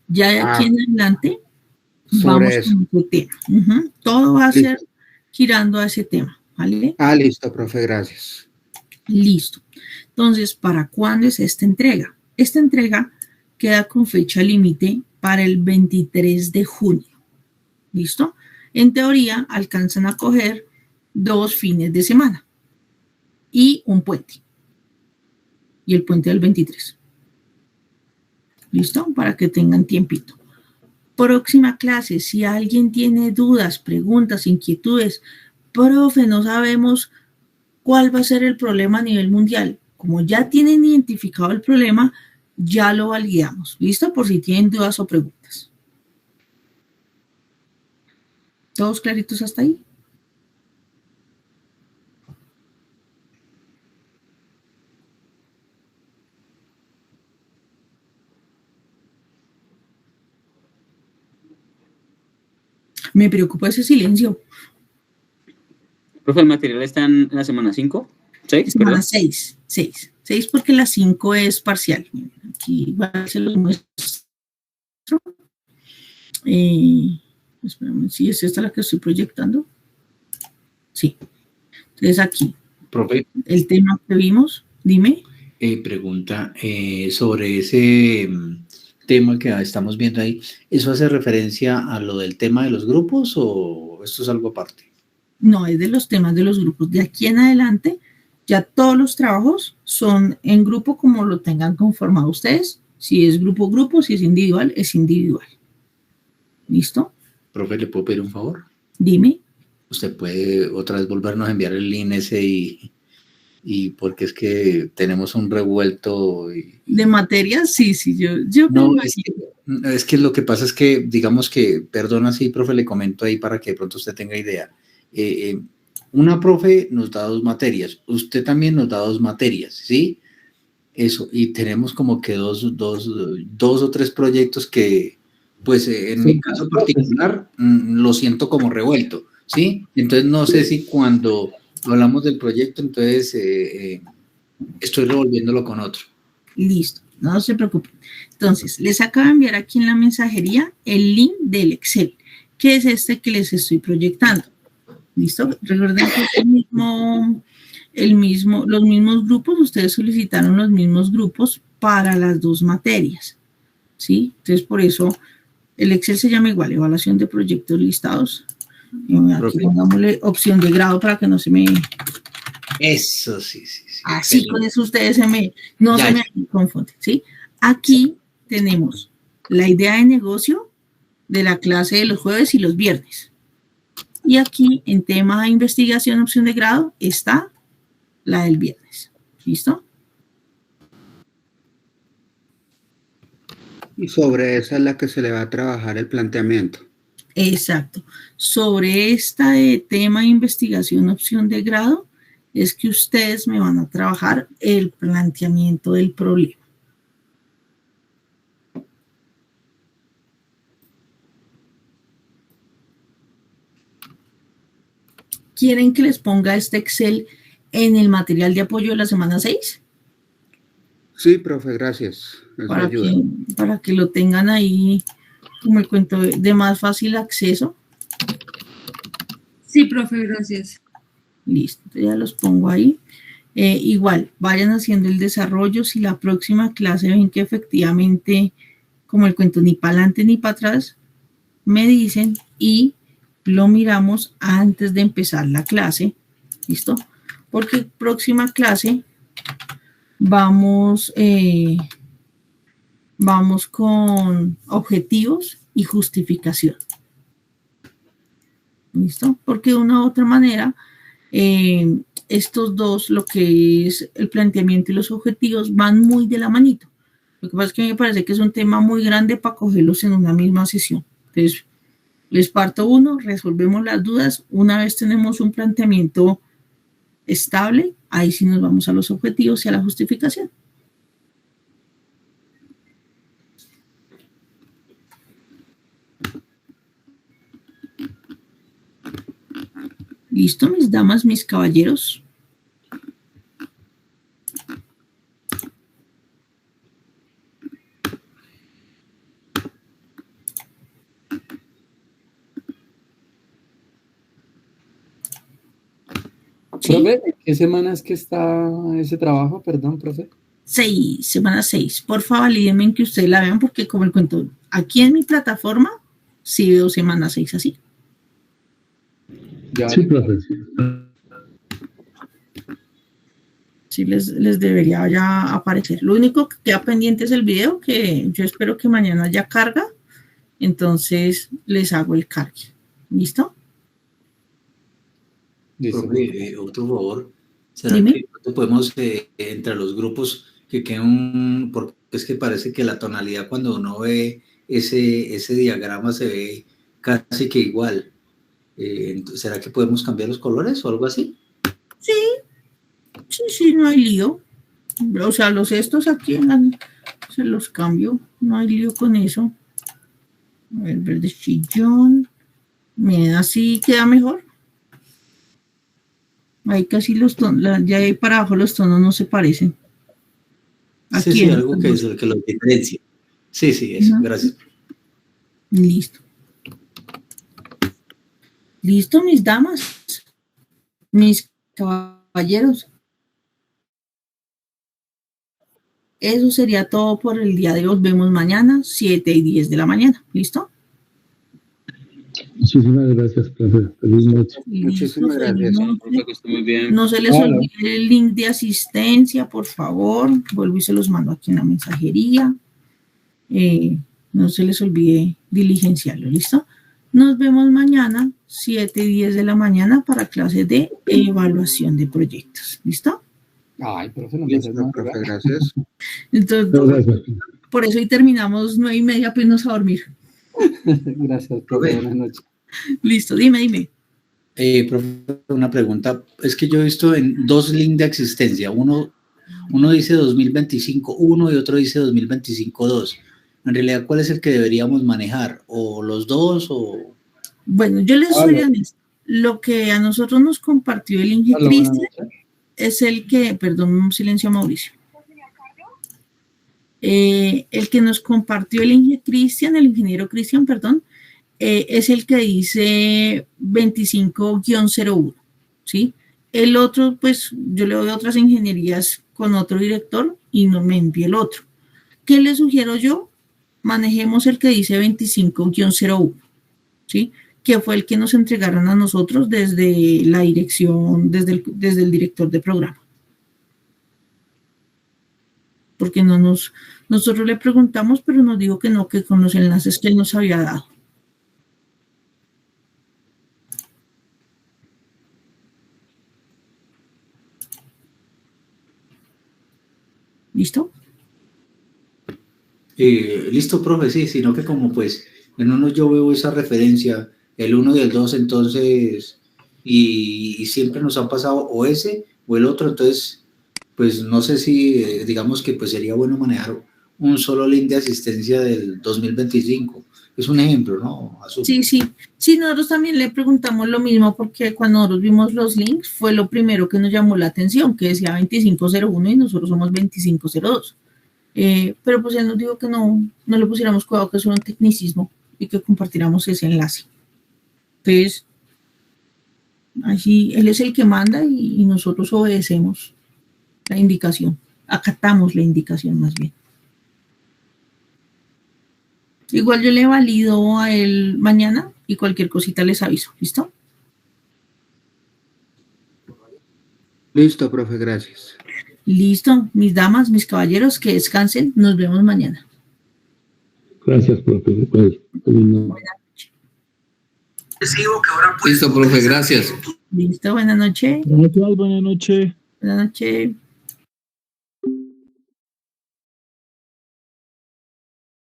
Ya de aquí en adelante vamos eso. con otro tema. Todo va a ser girando a ese tema, ¿vale? Listo, profe, gracias. Listo. Entonces, ¿para cuándo es esta entrega? Esta entrega queda con fecha límite para el 23 de junio. ¿Listo? En teoría, alcanzan a coger 2 fines de semana y un puente. Y el puente del 23. ¿Listo? Para que tengan tiempito. Próxima clase, si alguien tiene dudas, preguntas, inquietudes, profe, no sabemos cuál va a ser el problema a nivel mundial. Como ya tienen identificado el problema, ya lo validamos. ¿Listo? Por si tienen dudas o preguntas. ¿Todos claritos hasta ahí? Me preocupa ese silencio. Profe, ¿el material está en la semana 5? ¿6? Semana 6. 6 porque la 5 es parcial. Aquí va a ser lo nuestro. Espérame, si es esta la que estoy proyectando. Sí. Entonces aquí. Profe. El tema que vimos, dime. Pregunta sobre ese tema que estamos viendo ahí. ¿Eso hace referencia a lo del tema de los grupos o esto es algo aparte? No, es de los temas de los grupos. De aquí en adelante, ya todos los trabajos son en grupo como lo tengan conformado ustedes. Si es grupo, grupo. Si es individual, es individual. ¿Listo? Profe, ¿le puedo pedir un favor? Dime. Usted puede otra vez volvernos a enviar el link ese y porque es que tenemos un revuelto. ¿De materias? Sí, yo no, es que lo que pasa es que, digamos que, perdona si, profe, le comento ahí para que de pronto usted tenga idea. Una profe nos da 2 materias, usted también nos da 2 materias, ¿sí? Eso, y tenemos como que dos o tres proyectos que, pues, en mi caso particular, lo siento como revuelto, ¿sí? Entonces, no sé si cuando hablamos del proyecto, entonces estoy revolviéndolo con otro. Listo, no se preocupen. Entonces, les acabo de enviar aquí en la mensajería el link del Excel, que es este que les estoy proyectando. ¿Listo? Recuerden que los mismos grupos, ustedes solicitaron los mismos grupos para las 2 materias. ¿Sí? Entonces, por eso, el Excel se llama igual, evaluación de proyectos listados. Aquí pongámosle opción de grado para que no se me... Eso, sí. Así con eso ustedes no se me confunden, ¿sí? Aquí tenemos la idea de negocio de la clase de los jueves y los viernes. Y aquí en tema de investigación, opción de grado, está la del viernes. ¿Listo? Y sobre esa es la que se le va a trabajar el planteamiento. Exacto. Sobre esta de tema de investigación, opción de grado, es que ustedes me van a trabajar el planteamiento del problema. ¿Quieren que les ponga este Excel en el material de apoyo de la semana 6? Sí, profe, gracias. Para que lo tengan ahí, como el cuento, de más fácil acceso. Sí, profe, gracias. Listo, ya los pongo ahí. Igual, vayan haciendo el desarrollo. Si la próxima clase ven que efectivamente, como el cuento, ni para adelante ni para atrás, me dicen y lo miramos antes de empezar la clase. ¿Listo? Porque próxima clase vamos vamos con objetivos y justificación. ¿Listo? Porque de una u otra manera, estos dos, lo que es el planteamiento y los objetivos, van muy de la manito. Lo que pasa es que me parece que es un tema muy grande para cogerlos en una misma sesión. Entonces, les parto uno, resolvemos las dudas. Una vez tenemos un planteamiento estable, ahí sí nos vamos a los objetivos y a la justificación. ¿Listo, mis damas, mis caballeros? ¿Sí? Profe, ¿en qué semanas que está ese trabajo? Perdón, profe. 6, semana 6. Por favor, valídenme que ustedes la vean porque como el cuento, aquí en mi plataforma sí veo semana 6 así. Ya. Sí, profe. Sí les debería ya aparecer. Lo único que queda pendiente es el video, que yo espero que mañana ya carga. Entonces les hago el cargue. ¿Listo? Listo. Profe, otro favor. ¿Será Dime. que pronto podemos, entre los grupos, que quede un... Porque es que parece que la tonalidad cuando uno ve ese diagrama se ve casi que igual. ¿Será que podemos cambiar los colores o algo así? Sí, no hay lío. O sea, los estos aquí se los cambio. No hay lío con eso. El verde chillón. Mira, así queda mejor. Ahí casi los tonos, ya ahí para abajo los tonos no se parecen. Aquí Sí, algo que es el que lo diferencia. Sí, eso, gracias. Listo. Listo, mis damas, mis caballeros. Eso sería todo por el día de hoy. Nos vemos mañana, 7 y 10 de la mañana. ¿Listo? Muchísimas gracias, profe. Feliz noche. Muchísimas gracias. Muy bien. No se les olvide el link de asistencia, por favor. Vuelvo y se los mando aquí en la mensajería. No se les olvide diligenciarlo, ¿listo? Nos vemos mañana, 7 y 10 de la mañana, para clases de evaluación de proyectos. ¿Listo? Ay, profe, no Listo, profe, gracias. Entonces, por eso hoy terminamos 9:30, pues nos a dormir. Gracias, profe. Buenas noches. Listo, dime. Profe, una pregunta. Es que yo he visto en dos links de existencia. Uno dice 2025-1 y otro dice 2025-2. En realidad, ¿cuál es el que deberíamos manejar? ¿O los dos? O... Bueno, yo les soy honesta. Lo que a nosotros nos compartió el Inge Cristian es el que, perdón, un silencio, Mauricio. El que nos compartió el Inge Cristian, el ingeniero Cristian, perdón, es el que dice 25-01, ¿sí? El otro, pues, yo le doy otras ingenierías con otro director y no me envía el otro. ¿Qué le sugiero yo? Manejemos el que dice 25-01, ¿sí? Que fue el que nos entregaron a nosotros desde la dirección, desde el director de programa. Porque nosotros le preguntamos, pero nos dijo que no, que con los enlaces que él nos había dado. ¿Listo? Listo, profe, sí, sino que como pues en uno yo veo esa referencia, el 1 y el 2, entonces, y siempre nos han pasado o ese o el otro, entonces, pues no sé si, digamos que pues sería bueno manejar un solo link de asistencia del 2025. Es un ejemplo, ¿no? Sí, nosotros también le preguntamos lo mismo porque cuando nosotros vimos los links fue lo primero que nos llamó la atención, que decía 2501 y nosotros somos 2502. Pero pues él nos dijo que no le pusiéramos cuidado, que eso era un tecnicismo y que compartiéramos ese enlace. Entonces, así él es el que manda y nosotros obedecemos la indicación, acatamos la indicación más bien. Igual yo le valido a él mañana y cualquier cosita les aviso, ¿listo? Listo, profe, gracias. Listo, mis damas, mis caballeros, que descansen, nos vemos mañana. Gracias, profe. Pues, Listo, profe, gracias. Listo, buenas noches. Buenas noches. Buenas noches.